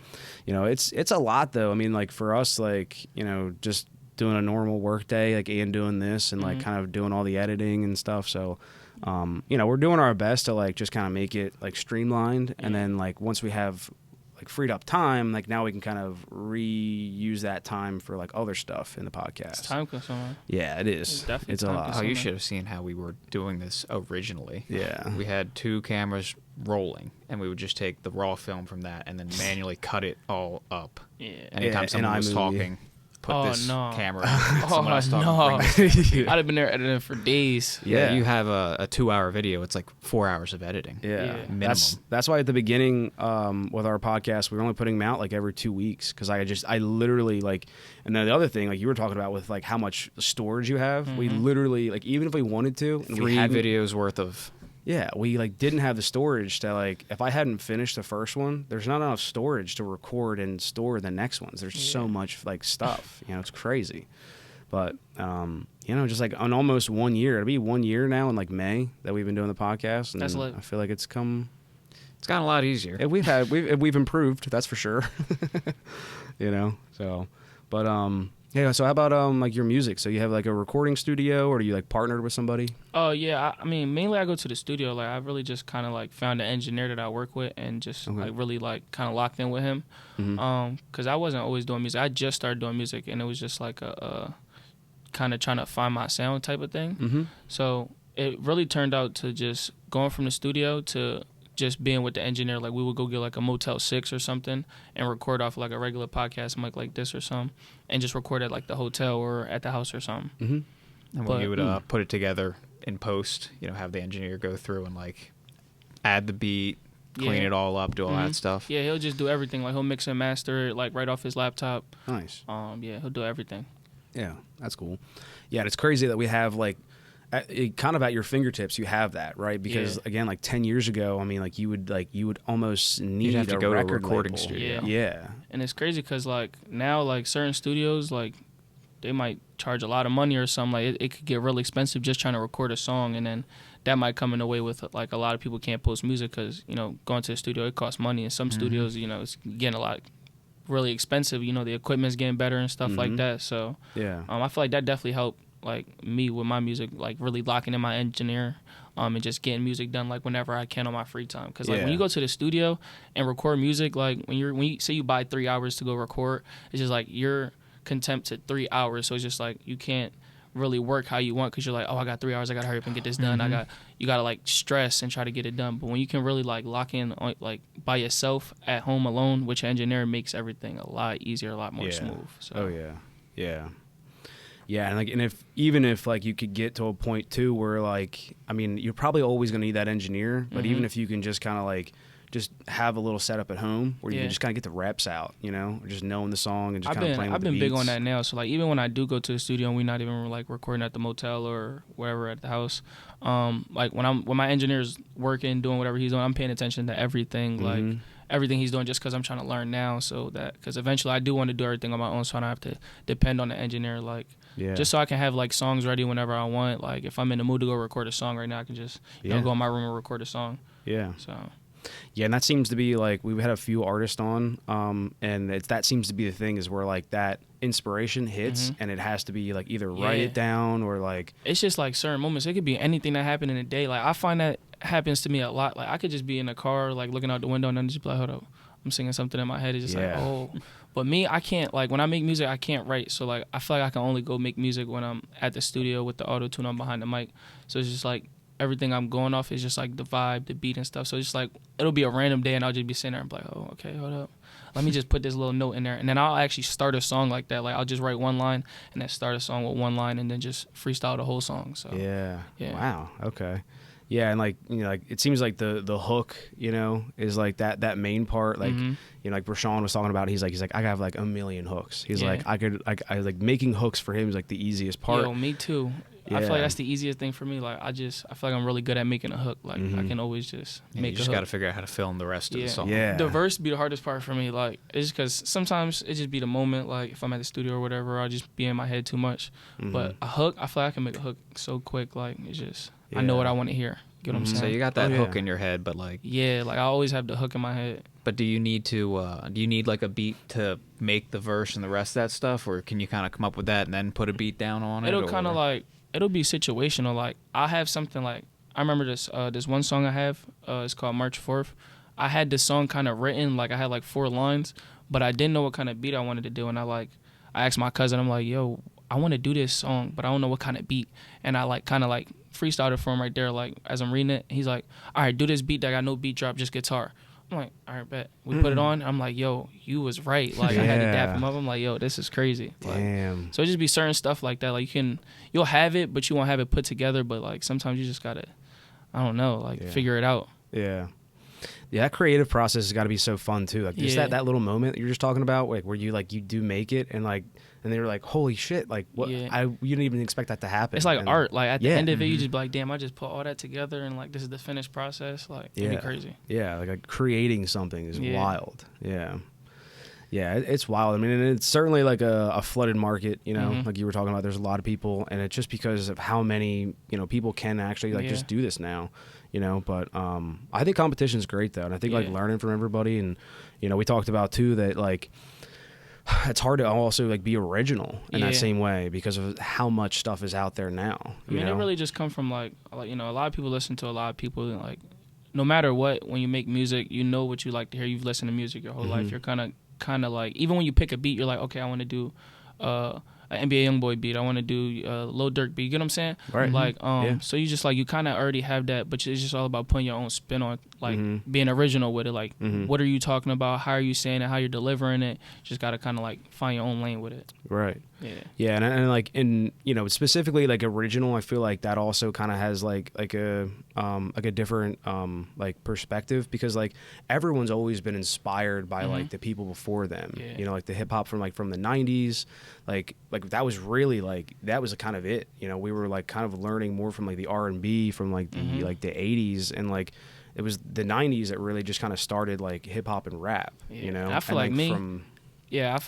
you know, it's a lot though. I mean, like for us, like you know, just doing a normal work day, like Ian doing this, and like kind of doing all the editing and stuff. So. You know, we're doing our best to like just kind of make it like streamlined, and then like once we have like freed up time, like now we can kind of reuse that time for like other stuff in the podcast. It's time consuming. Yeah, it is. It's a lot. Oh, you should have seen how we were doing this originally. Yeah. We had 2 cameras rolling, and we would just take the raw film from that and then manually cut it all up. Yeah. Anytime someone was talking, put this camera. Someone else talking. I'd have been there editing for days. Yeah, you have a 2-hour video. It's like 4 hours of editing. Yeah. Minimum. That's why at the beginning with our podcast, we were only putting them out like every 2 weeks because I literally like, and then the other thing like you were talking about with like how much storage you have, we literally like even if we wanted to, and 3 videos worth of. Yeah, we like didn't have the storage to like if I hadn't finished the first one, there's not enough storage to record and store the next ones. There's so much like stuff, you know, it's crazy. But you know, just like on almost 1 year, it'll be 1 year now in like May that we've been doing the podcast, and That's lit. I feel like it's gotten a lot easier. Yeah, we've improved, that's for sure. You know, so, but yeah. So how about like your music? So you have like a recording studio, or do you like partnered with somebody? Oh yeah, I mean mainly I go to the studio. Like I've really just kind of like found an engineer that I work with and just like really like kind of locked in with him. Because I wasn't always doing music. I just started doing music, and it was just like a kind of trying to find my sound type of thing. So it really turned out to just going from the studio to just being with the engineer. Like we would go get like a Motel 6 or something and record off like a regular podcast mic like this or something, and just record at like the hotel or at the house or something. And when you would put it together in post, you know, have the engineer go through and like add the beat, clean it all up, do all that stuff. Yeah, he'll just do everything. Like he'll mix and master it like right off his laptop. Nice. Yeah, he'll do everything. Yeah, that's cool. Yeah, and it's crazy that we have like kind of at your fingertips. You have that, right? Because again, like 10 years ago, I mean, like you would almost need have to go to a recording label. studio. Yeah. And it's crazy because like now, like certain studios, like they might charge a lot of money or something. Like it could get really expensive just trying to record a song, and then that might come in the way with like a lot of people can't post music because, you know, going to the studio it costs money, and some studios, you know, it's getting a lot really expensive. You know, the equipment's getting better and stuff like that. So yeah, I feel like that definitely helped like me with my music, like really locking in my engineer, and just getting music done like whenever I can on my free time. Because like when you go to the studio and record music, like when you say you buy 3 hours to go record, it's just like you're content to 3 hours. So it's just like you can't really work how you want because you're like, oh, I got 3 hours, I gotta hurry up and get this done. You gotta like stress and try to get it done. But when you can really like lock in on, like by yourself at home alone, which engineer makes everything a lot easier, a lot more smooth. So. Yeah, and if even if like you could get to a point too where like, I mean, you're probably always gonna need that engineer, but even if you can just kind of like just have a little setup at home where you can just kind of get the reps out, you know, just knowing the song and just kind of playing with the beats. I've been big on that now. So like even when I do go to the studio and we're not even like recording at the motel or wherever at the house, like when my engineer's working, doing whatever he's doing, I'm paying attention to everything, like everything he's doing, just because I'm trying to learn now. So that because eventually I do want to do everything on my own, so I don't have to depend on the engineer. Like just so I can have like songs ready whenever I want. Like if I'm in the mood to go record a song right now, I can just you know, go in my room and record a song. Yeah. So. Yeah, and that seems to be like we've had a few artists on, and that seems to be the thing is where like that inspiration hits, and it has to be like either write it down or like it's just like certain moments. It could be anything that happened in a day. Like I find that happens to me a lot. Like I could just be in a car, like looking out the window, and then just be like, hold up, I'm singing something in my head. It's just like, oh. But me, I can't, like when I make music, I can't write. So like I feel like I can only go make music when I'm at the studio with the auto tune on behind the mic. So it's just like everything I'm going off is just like the vibe, the beat and stuff. So it's just like it'll be a random day and I'll just be sitting there and be like, oh, okay, hold up. Let me just put this little note in there. And then I'll actually start a song like that. Like I'll just write one line and then start a song with one line and then just freestyle the whole song. So yeah. Wow. Okay. Yeah, and like, you know, like it seems like the hook, you know, is like that main part. Like, you know, like Rashawn was talking about, he's like I have like a million hooks. He's like I like making hooks for him is like the easiest part. Yo, me too. Yeah. I feel like that's the easiest thing for me. Like I feel like I'm really good at making a hook. Like I can always just make a hook. You just got to figure out how to fill in the rest of the song. Yeah. The verse be the hardest part for me. Like it's because sometimes it just be the moment. Like if I'm at the studio or whatever, I'll just be in my head too much. But a hook, I feel like I can make a hook so quick. Like it's just I know what I want to hear. Get what I'm saying? So you got that hook in your head, but like like I always have the hook in my head. But do you need like a beat to make the verse and the rest of that stuff, or can you kind of come up with that and then put a beat down on it? It'll kind of like it'll be situational. Like I have something like I remember this one song I have. It's called March 4th. I had this song kind of written, like I had like 4 lines, but I didn't know what kind of beat I wanted to do, and I asked my cousin, I'm like, yo, I want to do this song, but I don't know what kind of beat, and I like kind of like freestyled it for him right there, like as I'm reading it. He's like, all right, do this beat that got no beat drop, just guitar. I'm like, all right, bet. We put it on. I'm like, yo, you was right. Like I had to dap him up. I'm like, yo, this is crazy. Like, damn. So it just be certain stuff like that. Like you'll have it, but you won't have it put together. But like sometimes you just gotta, I don't know, like figure it out. Yeah. Yeah, that creative process has got to be so fun too. Like just that little moment that you're just talking about, like where you do make it, and like, and they were like, holy shit, like what? You didn't even expect that to happen. It's like art. Like at the end of it, you just be like, damn, I just put all that together, and like this is the finished process. Like it'd be crazy. Yeah, like creating something is wild. Yeah. Yeah, it's wild. I mean, and it's certainly like a flooded market, you know, like you were talking about. There's a lot of people, and it's just because of how many, you know, people can actually like just do this now, you know. But I think competition's great though, and I think like learning from everybody, and you know, we talked about too that like it's hard to also like be original in that same way because of how much stuff is out there now. I mean, it really just comes from like you know, a lot of people listen to a lot of people, and like no matter what, when you make music, you know what you like to hear. You've listened to music your whole life. You're kind of like, even when you pick a beat, you're like, okay, I want to do an NBA YoungBoy beat. I want to do a Lil Durk beat. You get what I'm saying? Right. Like, so you just like, you kind of already have that, but it's just all about putting your own spin on, like being original with it. Like, what are you talking about? How are you saying it? How you're delivering it? Just got to kind of like find your own lane with it. Right. Yeah. Yeah, and like in, you know, specifically like original, I feel like that also kind of has like a different like perspective, because like everyone's always been inspired by like the people before them. Yeah. You know, like the hip hop from the 90s, like that was really like, that was kind of it. You know, we were like kind of learning more from like the R&B from like the like the 80s, and like it was the 90s that really just kind of started like hip hop and rap. You know, and I feel like I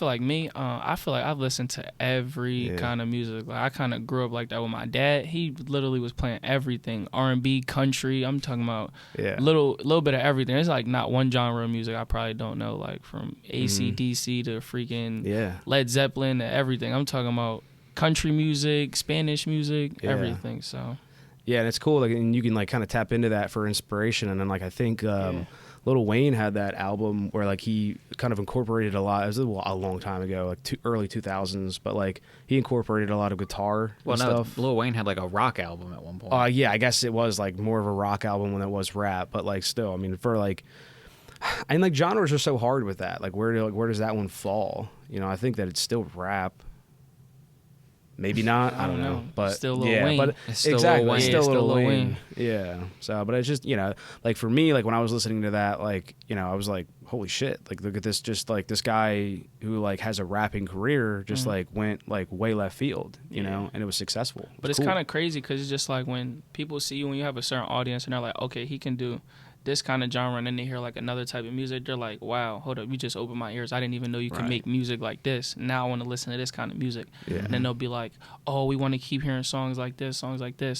feel like I've listened to every kind of music. Like I kind of grew up like that with my dad. He literally was playing everything, R&B, country. I'm talking about little bit of everything. There's like not one genre of music I probably don't know, like from AC/DC to freaking Led Zeppelin to everything. I'm talking about country music, Spanish music, everything. So yeah, and it's cool. Like, and you can like kind of tap into that for inspiration. And then like I think Lil Wayne had that album where like he kind of incorporated a lot. It was a long time ago, like early 2000s, but like he incorporated a lot of guitar and stuff. Lil Wayne had like a rock album at one point. Yeah, I guess it was like more of a rock album when it was rap, but like still, I mean, for like, and like genres are so hard with that. Like where does that one fall? You know, I think that it's still rap. Maybe not. I don't know. But still Lil Wayne. But it's still exactly, Lil Wayne. still Still Lil Lil Wayne. Wayne. Yeah. So, but it's just, you know, like for me, like when I was listening to that, like, you know, I was like, holy shit! Like, look at this, just like this guy who like has a rapping career, just like went like way left field, you know, and it was successful. But it's kind of crazy because it's just like when people see you, when you have a certain audience, and they're like, okay, he can do this kind of genre, and then they hear like another type of music, they're like, wow, hold up, you just opened my ears. I didn't even know you could make music like this. Now I want to listen to this kind of music. And then they'll be like, oh, we want to keep hearing songs like this.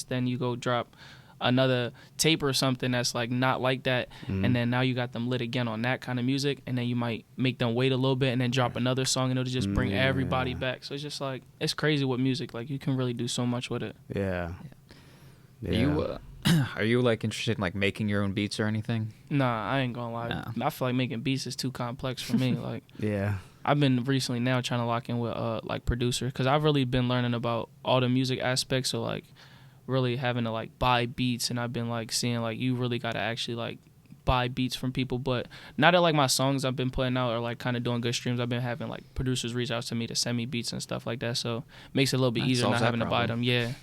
Then you go drop another tape or something that's like not like that, and then now you got them lit again on that kind of music, and then you might make them wait a little bit and then drop another song, and it'll just bring everybody back. So it's just like, it's crazy with music. Like you can really do so much with it. Are you like interested in like making your own beats or anything? Nah, I ain't gonna lie. No. I feel like making beats is too complex for me. Like, yeah. I've been recently now trying to lock in with like producers, because I've really been learning about all the music aspects. So like, really having to like buy beats, and I've been like seeing like you really gotta actually like buy beats from people. But now that like my songs I've been putting out are like kind of doing good streams, I've been having like producers reach out to me to send me beats and stuff like that. So it makes it a little bit easier not having to buy them. Yeah.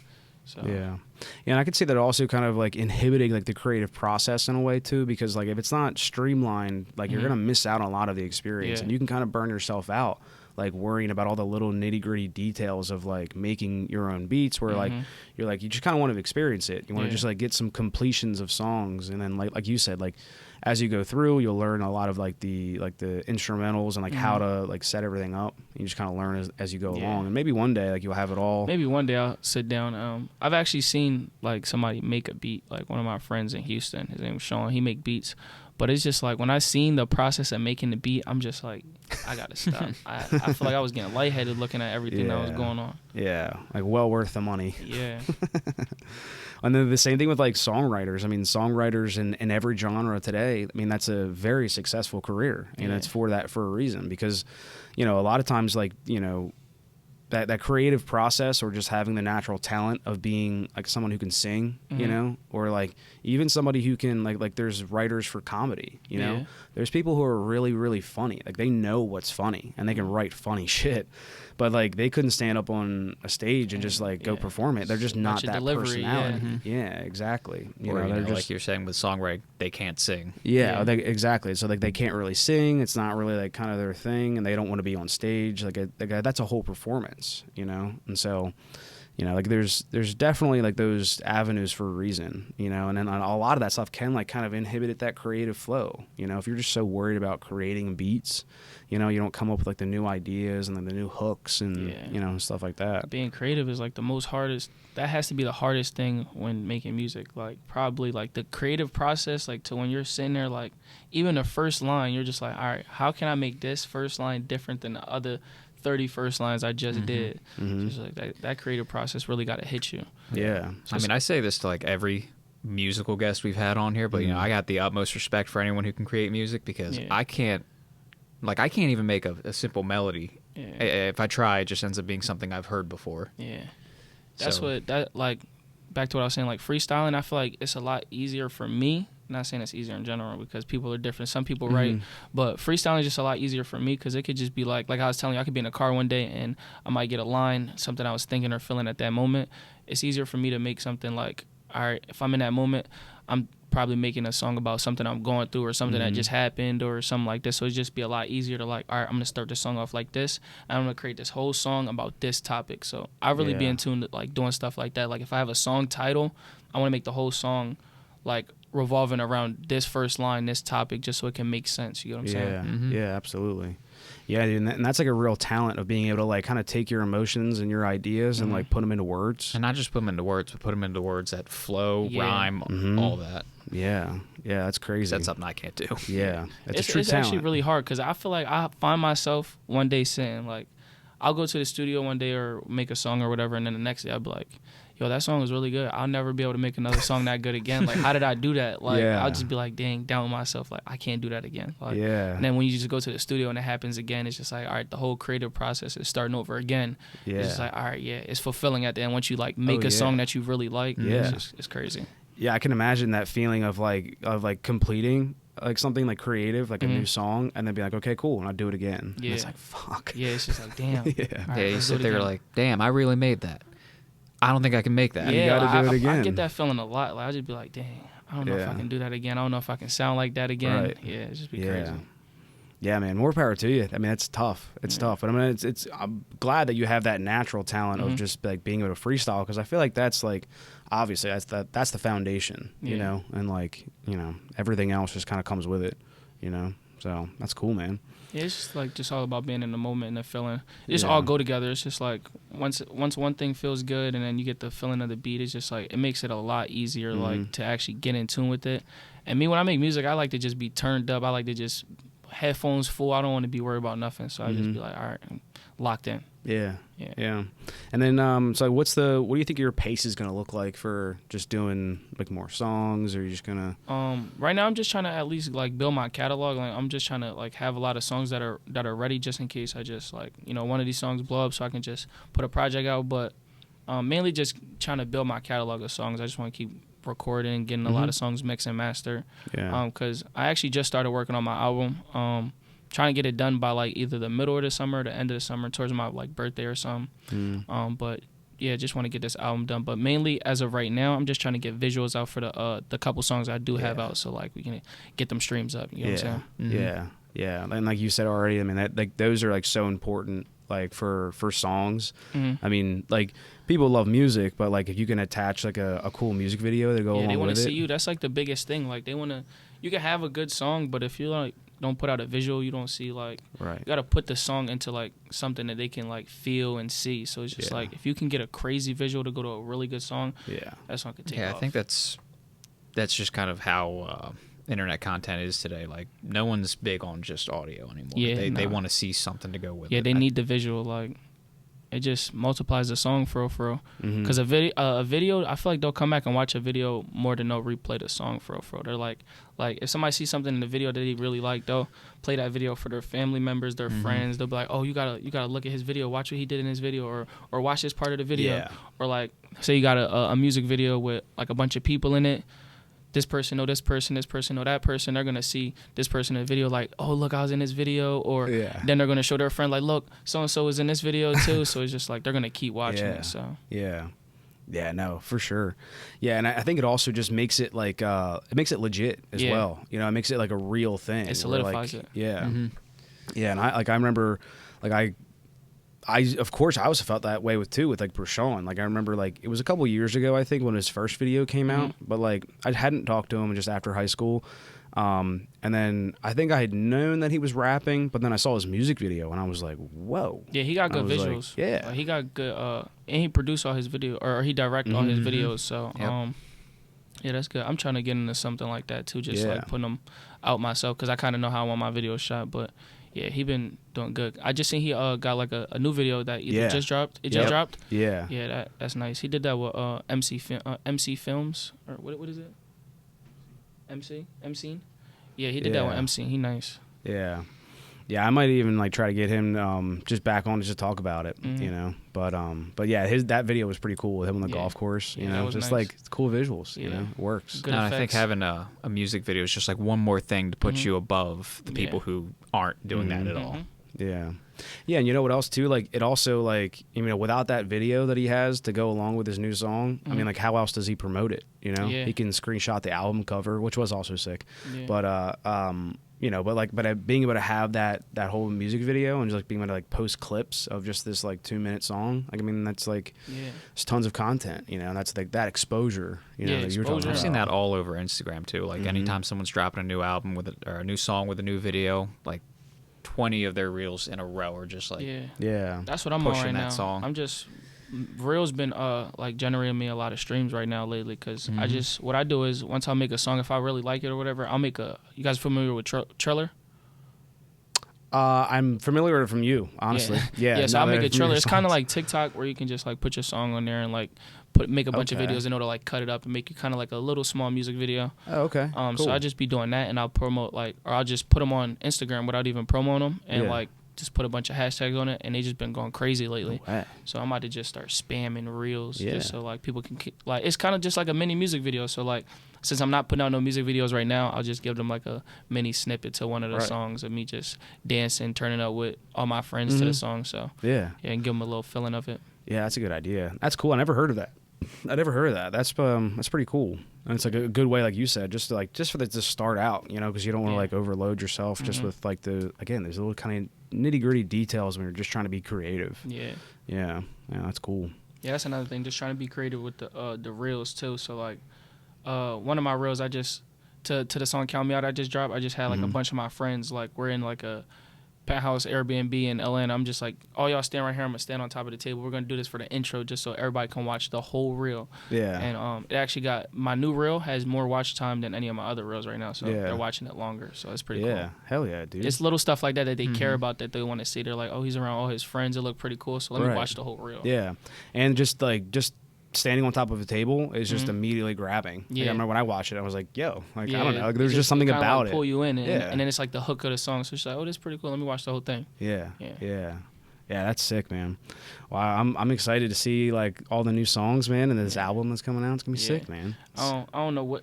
So. Yeah, and I could see that also kind of like inhibiting like the creative process in a way too, because like if it's not streamlined, like you're gonna miss out on a lot of the experience, and you can kind of burn yourself out like worrying about all the little nitty gritty details of like making your own beats, where like you're like, you just kind of want to experience it. You want to just like get some completions of songs, and then like you said, like as you go through, you'll learn a lot of like the instrumentals and like how to like set everything up. You just kind of learn as you go along, and maybe one day like you'll have it all. Maybe one day I'll sit down. I've actually seen like somebody make a beat, like one of my friends in Houston. His name was Sean. He make beats, but it's just like when I seen the process of making the beat, I'm just like, I gotta stop. I feel like I was getting lightheaded looking at everything that was going on. Yeah, like well worth the money. Yeah. And then the same thing with like songwriters. I mean, songwriters in every genre today, I mean, that's a very successful career. And it's for a reason, because, you know, a lot of times like, you know, that creative process, or just having the natural talent of being like someone who can sing, you know, or like even somebody who can like there's writers for comedy, you know, there's people who are really, really funny. Like they know what's funny and they can write funny shit, but like they couldn't stand up on a stage and just like go perform it. They're just not that personality. Yeah, exactly. You know, they're just, like you're saying with songwriting, they can't sing. Yeah, exactly. So like they can't really sing. It's not really like kind of their thing, and they don't want to be on stage. Like that's a whole performance, you know. And so, you know, like there's definitely like those avenues for a reason, you know, and then a lot of that stuff can like kind of inhibit that creative flow. You know, if you're just so worried about creating beats, you know, you don't come up with like the new ideas and then the new hooks and, you know, stuff like that. Being creative is like the most hardest. That has to be the hardest thing when making music. Like probably like the creative process, like to when you're sitting there, like even the first line, you're just like, all right, how can I make this first line different than the other 30 first lines I just did? Just like that creative process really got to hit you. Yeah. I mean, I say this to like every musical guest we've had on here, but you know, I got the utmost respect for anyone who can create music, because I can't even make a simple melody. If I try, it just ends up being something I've heard before. That's like back to what I was saying, like freestyling, I feel like it's a lot easier for me. Not saying it's easier in general, because people are different. Some people write, but freestyling is just a lot easier for me, because it could just be like I was telling you, I could be in a car one day and I might get a line, something I was thinking or feeling at that moment. It's easier for me to make something like, all right, if I'm in that moment, I'm probably making a song about something I'm going through or something that just happened or something like this. So it'd just be a lot easier to like, all right, I'm going to start this song off like this, and I'm going to create this whole song about this topic. So I really be in tune to like doing stuff like that. Like if I have a song title, I want to make the whole song like revolving around this first line, this topic, just so it can make sense. You know what I'm saying? Yeah, absolutely. Yeah, dude, and that's like a real talent of being able to like kind of take your emotions and your ideas and like put them into words. And not just put them into words, but put them into words that flow, rhyme, all that. Yeah, that's crazy. That's something I can't do. Yeah, it's a true talent. Actually really hard, because I feel like I find myself one day saying like, I'll go to the studio one day or make a song or whatever, and then the next day I'll be like, yo, that song was really good. I'll never be able to make another song that good again. Like, how did I do that? Like, I'll just be like, dang, down with myself. Like, I can't do that again. Like, and then when you just go to the studio and it happens again, it's just like, all right, the whole creative process is starting over again. It's just like, all right, it's fulfilling at the end. Once you like make a song that you really like, it's crazy. Yeah, I can imagine that feeling of completing like something like creative, like a new song, and then be like, okay, cool, and I'll do it again. And it's like, fuck. Yeah, it's just like, damn. Right, you sit there like, damn, I really made that. I don't think I can make that. Yeah, you gotta do it again. I get that feeling a lot. Like, I just be like, dang, I don't know if I can do that again. I don't know if I can sound like that again. Right. Yeah, it just be crazy. Yeah, man, more power to you. I mean, it's tough. It's tough, but I mean, I'm glad that you have that natural talent of just like being able to freestyle, because I feel like that's like, obviously that's the foundation, you know, and like, you know, everything else just kind of comes with it, you know. So that's cool, man. Yeah, it's just all about being in the moment and the feeling. It just all go together. It's just like once one thing feels good and then you get the feeling of the beat, it's just like it makes it a lot easier like to actually get in tune with it. And me, when I make music, I like to just be turned up. I like to just headphones full. I don't want to be worried about nothing. So I just be like, all right, I'm locked in. Yeah. And then, so what do you think your pace is gonna look like for just doing like more songs, or are you just gonna? Right now I'm just trying to at least like build my catalog. Like I'm just trying to like have a lot of songs that are ready, just in case I just like, you know, one of these songs blow up, so I can just put a project out. But mainly just trying to build my catalog of songs. I just want to keep recording, getting a lot of songs mixed and mastered. Because I actually just started working on my album. Trying to get it done by like either the middle of the summer or the end of the summer, towards my like birthday or something. But yeah, just want to get this album done. But mainly as of right now, I'm just trying to get visuals out for the couple songs I do have out, so like we can get them streams up. You know what I'm saying? Yeah. And like you said already, I mean that like those are like so important like for songs. I mean, like people love music, but like if you can attach like a cool music video to go along with it. They want to see you. That's like the biggest thing. Like they want to. You can have a good song, but if you like don't put out a visual, you don't see like you gotta put the song into like something that they can like feel and see. So it's just like if you can get a crazy visual to go to a really good song, that song could take off. I think that's just kind of how internet content is today. Like no one's big on just audio anymore. They want to see something to go with it. Yeah, they need the visual. Like it just multiplies the song for real. Because a video, I feel like they'll come back and watch a video more than they'll replay the song for real. They're like if somebody sees something in the video that they really like, they'll play that video for their family members, their friends. They'll be like, oh, you gotta look at his video, watch what he did in his video, or watch this part of the video. Or like say you got a music video with like a bunch of people in it. This person know this person know that person. They're gonna see this person in the video like, oh look, I was in this video. Or then they're gonna show their friend like, look, so and so was in this video too. So it's just like they're gonna keep watching it. So yeah, no, for sure. Yeah, and I think it also just makes it like it makes it legit as well. You know, it makes it like a real thing. It solidifies it. Yeah, yeah, and I remember like of course I also felt that way with like Prashawn. Like I remember like it was a couple years ago I think when his first video came out, but like I hadn't talked to him just after high school. And then I think I had known that he was rapping, but then I saw his music video and I was like, whoa. Yeah, he got good visuals. Like, yeah. He got good, and he produced all his video, or he directed all his videos. So, yeah, that's good. I'm trying to get into something like that too, just like putting them out myself, because I kind of know how I want my videos shot. But yeah, he been doing good. I just seen he got like a new video that just dropped. It just dropped. Yeah. Yeah, that's nice. He did that with MC Films, or what is it? MC? Yeah, he did that with MC. He nice. Yeah. Yeah, I might even like try to get him just back on to just talk about it, you know. But yeah, that video was pretty cool with him on the golf course, you know, just nice. Like cool visuals, you know, it works. Good effects. I think having a music video is just like one more thing to put you above the people who aren't doing that at all. Yeah. Yeah, and you know what else too? Like it also like, you know, without that video that he has to go along with his new song, I mean, like how else does he promote it? You know, he can screenshot the album cover, which was also sick. But you know, but being able to have that whole music video and just like being able to like post clips of just this like 2-minute song, like I mean that's like there's tons of content, you know, and that's like that exposure, you know, that you're talking about. I've seen that all over Instagram too. Like anytime someone's dropping a new album or a new song with a new video, like 20 of their reels in a row are just like that's what I'm on right now. Song. I'm just reels been like generating me a lot of streams right now lately, because I just what I do is once I make a song, if I really like it or whatever, I'll make you guys familiar with Trailer? I'm familiar with it from you, honestly. Yeah. So I'll make a trailer. It's kind of like TikTok, where you can just like put your song on there and like make a bunch of videos, and it'll like cut it up and make you kind of like a little small music video. Oh, okay. Cool. So I just be doing that, and I'll promote or I'll just put them on Instagram without even promoting them, and like just put a bunch of hashtags on it, and they just been going crazy lately. Oh, wow. So I'm about to just start spamming reels, just so like people can like, it's kind of just like a mini music video. So like, since I'm not putting out no music videos right now, I'll just give them like a mini snippet to one of the songs of me just dancing, turning up with all my friends to the song. So and give them a little feeling of it. Yeah, that's a good idea. That's cool. I never heard of that. That's pretty cool. And it's like a good way, like you said, just for the to start out, you know, because you don't want to like overload yourself just with like there's little kind of nitty gritty details when you're just trying to be creative. Yeah, that's cool. Yeah, that's another thing. Just trying to be creative with the reels too. So like, one of my reels, I just to the song "Count Me Out" I just dropped. I just had like a bunch of my friends, like we're in like a penthouse Airbnb in LA, and I'm just like, all y'all stand right here, I'm gonna stand on top of the table, we're gonna do this for the intro just so everybody can watch the whole reel. And it actually got, my new reel has more watch time than any of my other reels right now, so they're watching it longer, so it's pretty cool. Hell yeah, dude. It's little stuff like that they care about, that they want to see. They're like, oh, he's around all his friends, it look pretty cool, so let me watch the whole reel. And just standing on top of a table is just immediately grabbing. Like, I remember when I watched it, I was like, yo, like, I don't know. Like, there's just something about it. Pull you in, and then it's like the hook of the song. So it's like, oh, this is pretty cool. Let me watch the whole thing. Yeah, that's sick, man. Wow, I'm excited to see like all the new songs, man, and this album that's coming out. It's gonna be sick, man. I don't know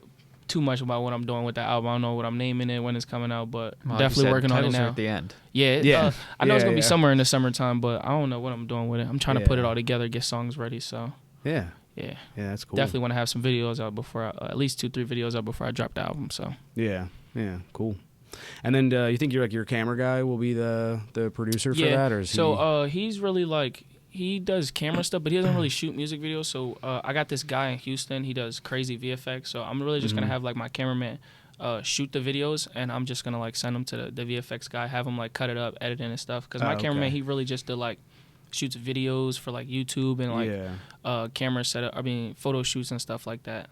too much about what I'm doing with the album. I don't know what I'm naming it, when it's coming out, but definitely working on it now. At the end. I know it's gonna be somewhere in the summertime, but I don't know what I'm doing with it. I'm trying to put it all together, get songs ready. So. Yeah, that's cool. Definitely want to have some videos out before, at least 2-3 videos out before I drop the album. So yeah, cool. And then you think your camera guy will be the producer for that, or is he's really like, he does camera stuff, but he doesn't really shoot music videos. So I got this guy in Houston. He does crazy VFX. So I'm really just gonna have like my cameraman shoot the videos, and I'm just gonna like send them to the VFX guy, have him like cut it up, edit it and stuff. Because my cameraman, he really just did like, shoots videos for like YouTube and like camera setup. I mean, photo shoots and stuff like that.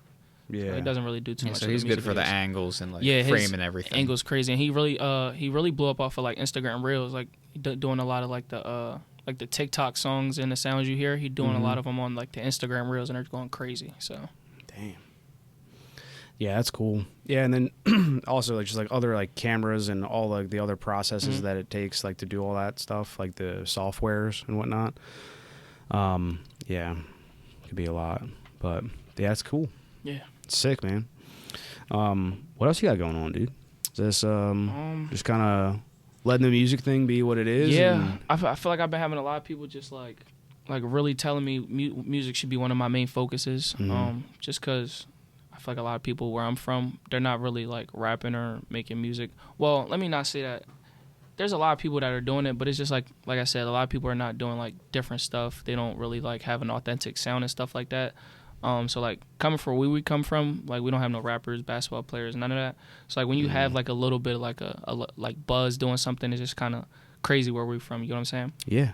So he doesn't really do too much. So he's good for the angles and like frame and everything. Angles crazy, and he really blew up off of like Instagram Reels, like doing a lot of like the TikTok songs and the sounds you hear. He's doing a lot of them on like the Instagram Reels, and they're going crazy. So damn. Yeah, that's cool. Yeah, and then also like just like other like cameras and all like the other processes that it takes like to do all that stuff, like the softwares and whatnot. Yeah, could be a lot, but yeah, it's cool. Yeah, it's sick, man. What else you got going on, dude? Is this just kind of letting the music thing be what it is? Yeah, I feel like I've been having a lot of people just like really telling me music should be one of my main focuses. Just because I feel like a lot of people where I'm from, they're not really like rapping or making music. Well, let me not say that. there's a lot of people that are doing it, but it's just like I said, a lot of people are not doing like different stuff. They don't really like have an authentic sound and stuff like that. So like coming from where we come from, like we don't have no rappers, basketball players, none of that. So like when you have like a little bit of like a like buzz doing something, it's just kind of crazy where we're from. You know what I'm saying? Yeah.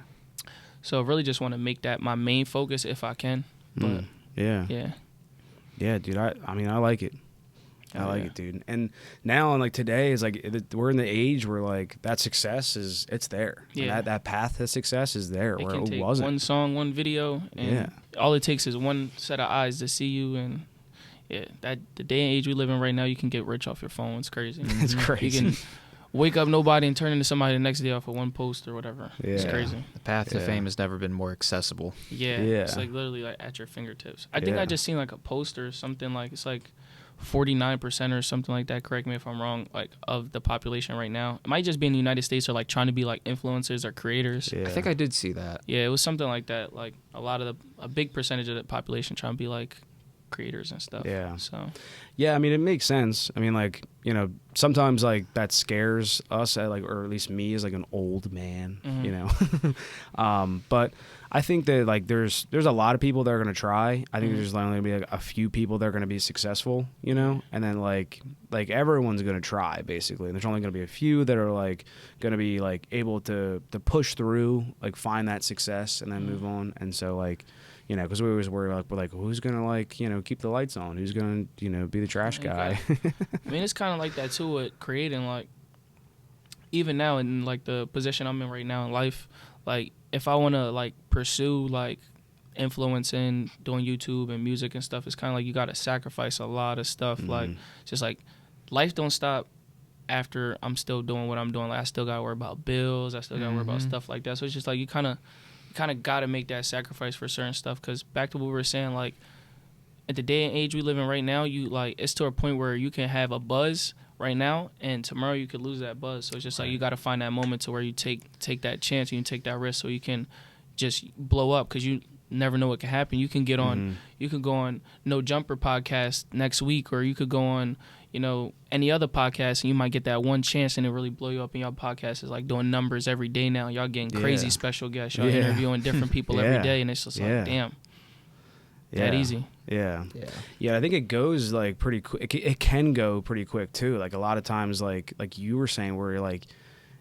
So really just want to make that my main focus if I can. But yeah. Dude. I mean, I like it. I like it, dude. And now, and like today is like we're in the age where like that success it's there. Yeah. And that path to success is there. It where can it take wasn't. one song, one video, and all it takes is one set of eyes to see you. And that the day and age we live in right now, you can get rich off your phone. It's crazy. It's crazy. You can wake up nobody and turn into somebody the next day off of one post or whatever. Yeah. It's crazy. The path to fame has never been more accessible. Yeah. It's like literally like at your fingertips. I think I just seen like a poster or something like it's like 49% or something like that, correct me if I'm wrong, like of the population right now. It might just be in the United States or like trying to be like influencers or creators. I think I did see that. Yeah, it was something like that. Like a big percentage of the population trying to be like creators and stuff. Yeah. So yeah, I mean, it makes sense. I mean, like, you know, sometimes like that scares us, like, or at least me as like an old man, you know. But I think that like there's a lot of people that are gonna try. I think there's only gonna be like a few people that are gonna be successful, you know, and then like everyone's gonna try basically. And there's only gonna be a few that are like gonna be like able to push through, like find that success and then move on. And so like, you know, because we always worry like, we're like, who's gonna like, you know, keep the lights on? Who's gonna, you know, be the trash guy? I mean, it's kind of like that too with creating. Like even now in like the position I'm in right now in life, like if I want to like pursue like influencing, doing YouTube and music and stuff, it's kind of like you got to sacrifice a lot of stuff. Like just like life don't stop after I'm still doing what I'm doing. Like I still got to worry about bills. I still got to worry about stuff like that. So it's just like you kind of got to make that sacrifice for certain stuff. Because back to what we were saying, like at the day and age we live in right now, you like it's to a point where you can have a buzz right now and tomorrow you could lose that buzz. So it's just like you got to find that moment to where you take that chance and you take that risk so you can just blow up, because you never know what can happen. You can get on you could go on No Jumper podcast next week, or you could go on, you know, any other podcast and you might get that one chance and it really blow you up. And y'all podcast is like doing numbers every day now. Y'all getting crazy special guests. Y'all interviewing different people every day, and it's just like damn. That easy. Yeah. I think it goes like pretty quick. It can go pretty quick too. Like a lot of times, like you were saying, where you're like,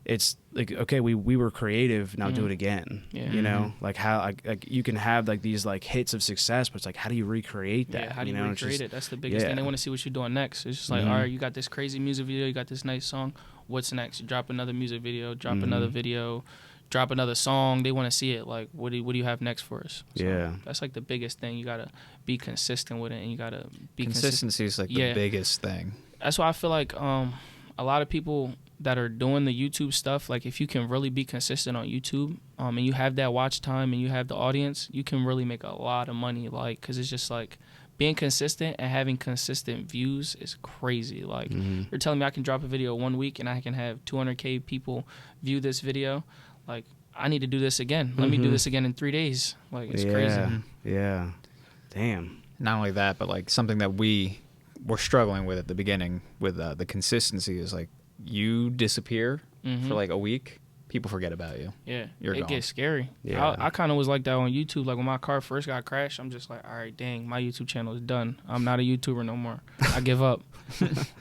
it's like, okay, we were creative, now do it again. You know, like how like you can have like these like hits of success, but it's like, how do you recreate that? Yeah, how do you recreate it? That's the biggest thing. They want to see what you're doing next. It's just like, all right, you got this crazy music video, you got this nice song. What's next? You drop another music video, drop another video, drop another song. They want to see it. Like, what do you have next for us? So that's like the biggest thing. You gotta be consistent with it, and you gotta be consistency is like the biggest thing. That's why I feel like a lot of people that are doing the YouTube stuff, like if you can really be consistent on YouTube, and you have that watch time and you have the audience, you can really make a lot of money. Like, cause it's just like being consistent and having consistent views is crazy. Like you're telling me I can drop a video 1 week and I can have 200K people view this video. Like, I need to do this again. Let me do this again in 3 days. Like, it's crazy. Yeah. Damn. Not only that, but like something that we were struggling with at the beginning with the consistency is like you disappear for like a week, people forget about you. Yeah. You're it gone. gets scary. Yeah. I kind of was like that on YouTube. Like when my car first got crashed, I'm just like, all right, dang, my YouTube channel is done. I'm not a YouTuber no more. I give up.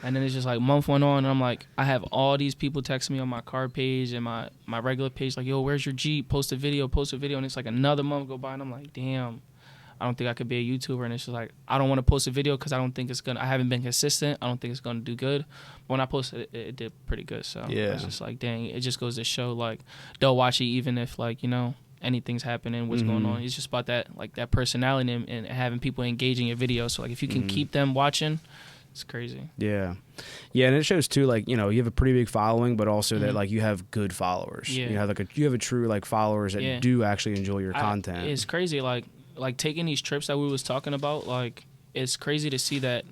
And then it's just like month went on and I'm like, I have all these people texting me on my car page and my regular page like, yo, where's your Jeep? Post a video. And it's like another month go by and I'm like, damn, I don't think I could be a YouTuber. And it's just like, I don't want to post a video because I don't think I haven't been consistent. I don't think it's going to do good. But when I posted it, it did pretty good. So it's just like, dang, it just goes to show like, they'll watch it even if like, you know, anything's happening, what's going on. It's just about that, like that personality and having people engaging your video. So like if you can keep them watching, it's crazy. Yeah, and it shows too. Like, you know, you have a pretty big following, but also that like you have good followers. Yeah. You have like you have a true like followers that do actually enjoy your content. It's crazy. Like taking these trips that we was talking about. Like it's crazy to see that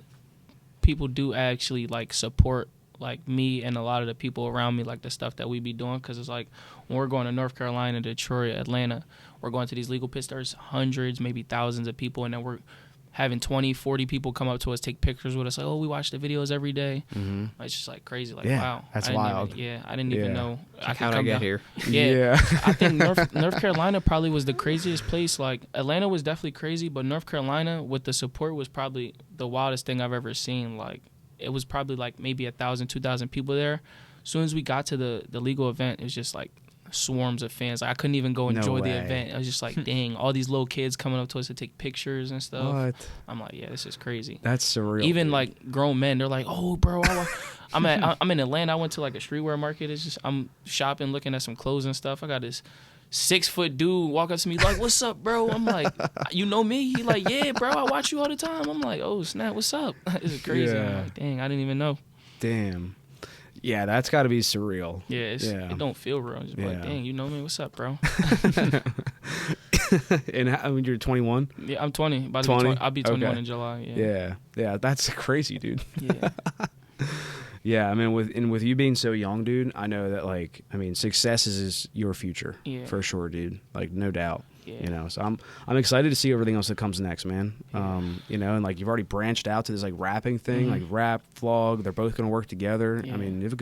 people do actually like support like me and a lot of the people around me, like the stuff that we be doing. Because it's like when we're going to North Carolina, Detroit, Atlanta, we're going to these legal pits. There's hundreds, maybe thousands of people, and then we're having 20, 40 people come up to us, take pictures with us. Like, oh, we watch the videos every day. It's just like crazy. Like, wow. That's wild. I didn't even know. How'd I get here? Yeah. I think North Carolina probably was the craziest place. Like, Atlanta was definitely crazy, but North Carolina with the support was probably the wildest thing I've ever seen. Like, it was probably like maybe 1,000, 2,000 people there. As soon as we got to the legal event, it was just like swarms of fans. Like, I couldn't even go enjoy the event. I was just like, dang, all these little kids coming up to us to take pictures and stuff. What? I'm like, yeah, this is crazy. That's surreal. Even like grown men, they're like, oh, bro, I'm in Atlanta. I went to like a streetwear market. It's just I'm shopping, looking at some clothes and stuff. I got this 6-foot dude walk up to me like, what's up, bro? I'm like, you know me? He like, yeah, bro, I watch you all the time. I'm like, oh snap, what's up? This is crazy. Yeah. I'm like, dang, I didn't even know. Damn. Yeah, that's got to be surreal. Yeah, it don't feel real. Just like, dang, you know me? What's up, bro? And I mean, you're 21? Yeah, I'm 20. About 20? I'll be 21 in July. Yeah, that's crazy, dude. Yeah. Yeah, I mean, with you being so young, dude, I know that, like, I mean, success is your future, for sure, dude. Like, no doubt. Yeah. You know, so I'm excited to see everything else that comes next, man. You know, and like you've already branched out to this like rapping thing, like rap, vlog. They're both gonna work together. I mean, you have a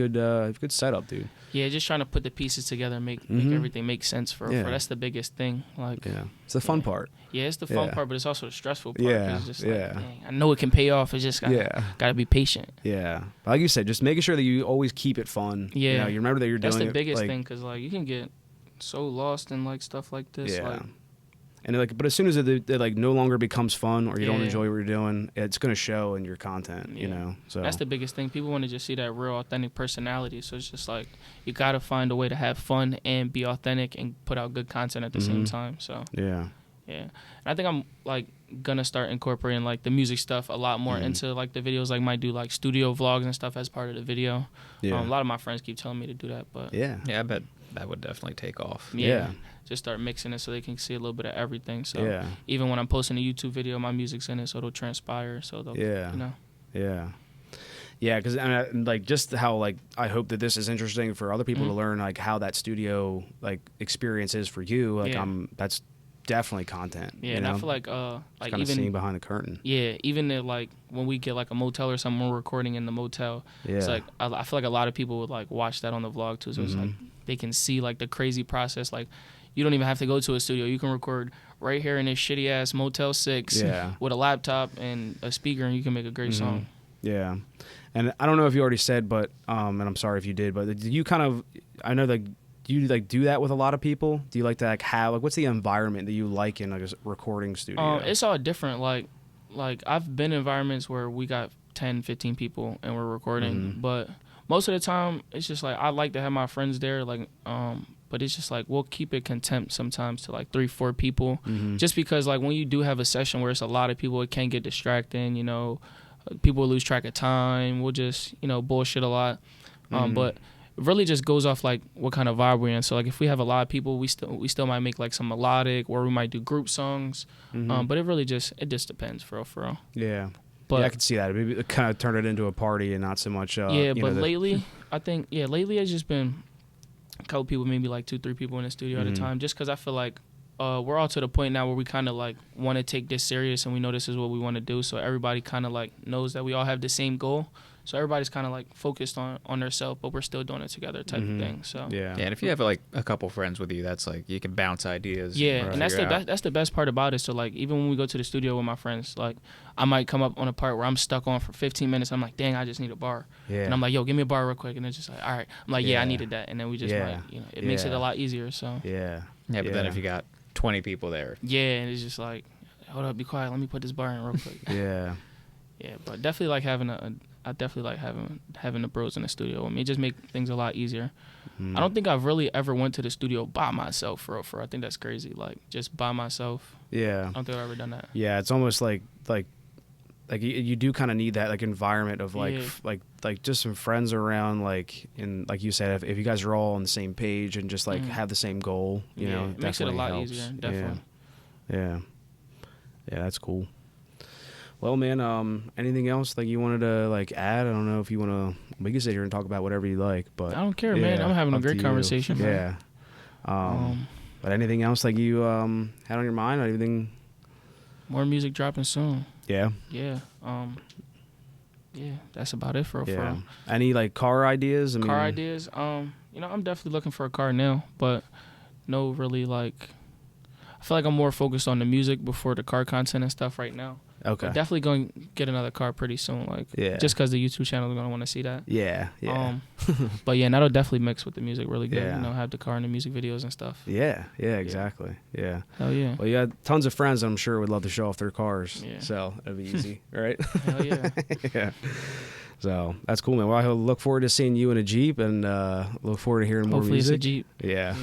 good setup, dude. Yeah, just trying to put the pieces together and make everything make sense for that's the biggest thing. Like, it's the fun part. Yeah, it's the fun part, but it's also the stressful part. Yeah, it's just like, dang, I know it can pay off. It's just gotta be patient. Yeah, but like you said, just making sure that you always keep it fun. Yeah, you know, you remember that you're doing it. That's the biggest thing, because like you can get so lost in like stuff like this. Yeah. Like, and like, but as soon as it like no longer becomes fun or you don't enjoy what you're doing, it's gonna show in your content. You know, so that's the biggest thing. People want to just see that real, authentic personality. So it's just like you gotta find a way to have fun and be authentic and put out good content at the same time. So yeah. And I think I'm like gonna start incorporating like the music stuff a lot more into like the videos. Like might do like studio vlogs and stuff as part of the video. A lot of my friends keep telling me to do that, but yeah, I bet that would definitely take off. Yeah. Just start mixing it so they can see a little bit of everything. So even when I'm posting a YouTube video, my music's in it, so it'll transpire. So they'll, you know. Yeah, because I mean, like just how like I hope that this is interesting for other people to learn like how that studio like experience is for you. Like that's definitely content. Yeah, you and know? I feel like kind of seeing behind the curtain. Yeah, even if, like when we get like a motel or something, we're recording in the motel. It's like I feel like a lot of people would like watch that on the vlog too. So it's like they can see like the crazy process. Like you don't even have to go to a studio. You can record right here in this shitty ass Motel 6 with a laptop and a speaker, and you can make a great song. Yeah, and I don't know if you already said, but and I'm sorry if you did, but do you kind of I know like. Do you like do that with a lot of people? Do you like to like have like what's the environment that you like in like a recording studio? It's all different. Like I've been in environments where we got 10, 15 people and we're recording, but most of the time it's just like I like to have my friends there. Like but it's just like we'll keep it contempt sometimes to like 3, 4 people, just because like when you do have a session where it's a lot of people, it can get distracting. You know, people will lose track of time. We'll just bullshit a lot, but. It really just goes off like what kind of vibe we're in. So like if we have a lot of people, we still might make like some melodic, or we might do group songs. But it really just depends for real. Yeah, but I can see that. Maybe kind of turn it into a party and not so much. But lately, I think lately it's just been a couple people, maybe like 2, 3 people in the studio at a time. Just because I feel like we're all to the point now where we kind of like want to take this serious and we know this is what we want to do. So everybody kind of like knows that we all have the same goal. So everybody's kind of like focused on themselves, but we're still doing it together type of thing. So yeah, and if you have like a couple friends with you, that's like you can bounce ideas. Yeah, and that's the best part about it. So like even when we go to the studio with my friends, like I might come up on a part where I'm stuck on for 15 minutes. I'm like, dang, I just need a bar. Yeah. And I'm like, yo, give me a bar real quick. And it's just like, all right. I'm like, I needed that. And then we just like, it makes it a lot easier. So yeah, but then if you got 20 people there, and it's just like, hold up, be quiet. Let me put this bar in real quick. Yeah, but definitely like having I definitely like having the bros in the studio. I mean, it just make things a lot easier. I don't think I've really ever went to the studio by myself for real. I think that's crazy. Like just by myself. Yeah. I don't think I've ever done that. Yeah, it's almost like you do kind of need that like environment of like like just some friends around, like, and like you said, if you guys are all on the same page and just like have the same goal, you know, it makes it a lot easier. Definitely. Yeah, that's cool. Well, man, anything else like you wanted to like add? I don't know if you want to. We can sit here and talk about whatever you like, but I don't care, man. I'm having a great conversation. Man. But anything else like you had on your mind, or anything? More music dropping soon. Yeah. Yeah. Yeah, that's about it for Yeah. Any like car ideas? Car ideas? You know, I'm definitely looking for a car now, but no really like. I feel like I'm more focused on the music before the car content and stuff right now. Okay. But definitely going to get another car pretty soon. Like, just because the YouTube channel is going to want to see that. Yeah. Yeah. But yeah, that'll definitely mix with the music really good. Yeah. You know, have the car in the music videos and stuff. Yeah. Yeah. Exactly. Yeah. Hell yeah. Well, you got tons of friends that I'm sure would love to show off their cars. Yeah. So it'd be easy, right? Hell yeah. Yeah. So that's cool, man. Well, I look forward to seeing you in a Jeep, and look forward to hearing more Hopefully music. it's a Jeep. Yeah.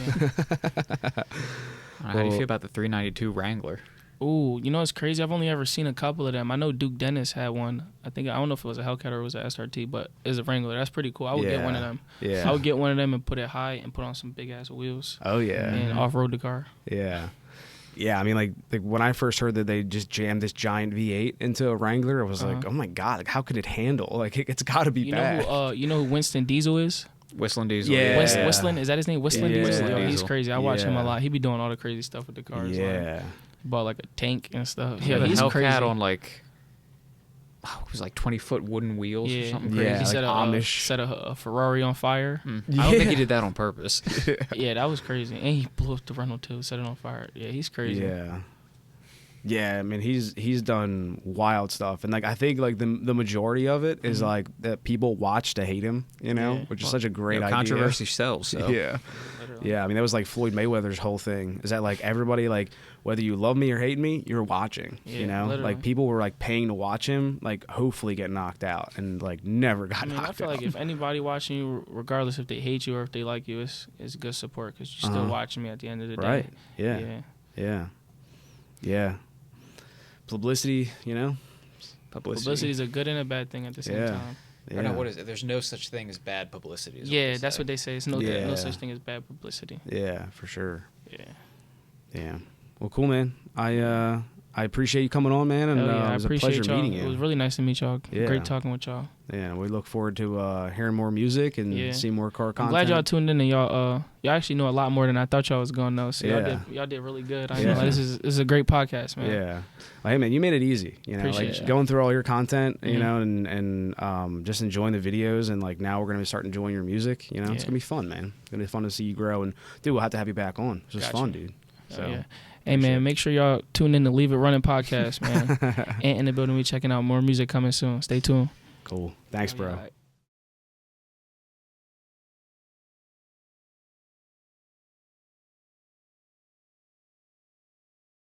How do you feel about the 392 Wrangler? Ooh, you know what's crazy? I've only ever seen a couple of them. I know Duke Dennis had one. I don't know if it was a Hellcat or it was a SRT, but it's a Wrangler. That's pretty cool. I would get one of them. Yeah. I would get one of them and put it high and put on some big ass wheels. Oh yeah. And off-road the car. Yeah. Yeah, I mean, like when I first heard that they just jammed this giant V8 into a Wrangler, I was like, oh my god, like how could it handle? Like it's got to be bad. You know who Winston Diesel is? Whistling Diesel. Yeah. Whistling, is that his name? Whistling Diesel. Yo, he's crazy. I watch him a lot. He be doing all the crazy stuff with the cars. Yeah. Like, bought like a tank and stuff. Yeah, he's Hellcat crazy. on like, it was like 20-foot wooden wheels or something crazy. Yeah, He like set a Ferrari on fire. I don't think he did that on purpose. Yeah, that was crazy. And he blew up the rental too, set it on fire. Yeah, he's crazy. Yeah. Yeah, I mean he's done wild stuff, and like I think like the majority of it is like that people watch to hate him, you know, which is such a great idea. Controversy sells. So. Yeah, yeah. I mean that was like Floyd Mayweather's whole thing. Is that like everybody like whether you love me or hate me, you're watching. You know, literally. like people were like paying to watch him, like hopefully get knocked out, and like never got knocked out. I feel like if anybody watching you, regardless if they hate you or if they like you, it's good support because you're still watching me at the end of the day. Right. Yeah. Yeah. Yeah. Publicity, you know. Publicity is a good and a bad thing at the same time. Yeah. Or no, what is it? There's no such thing as bad publicity. Yeah, that's what they say. It's no such thing as bad publicity. Yeah, for sure. Yeah. Yeah. Well, cool, man. I appreciate you coming on, man, and it was a pleasure meeting you. It was really nice to meet y'all. Yeah. Great talking with y'all. Yeah, we look forward to hearing more music and seeing more car content. I'm glad y'all tuned in and y'all actually know a lot more than I thought y'all was gonna know. So y'all did really good. I know this is a great podcast, man. Yeah. Well, hey man, you made it easy. You know, Appreciate like going through all your content, you know, and just enjoying the videos, and like now we're gonna start enjoying your music. You know, it's gonna be fun, man. It's gonna be fun to see you grow, and dude, we'll have to have you back on. It's just fun, dude. So. Hey man, make sure y'all tune in to Leave It Running podcast, man. And in the building, we checking out more music coming soon. Stay tuned. Cool. Thanks, bro.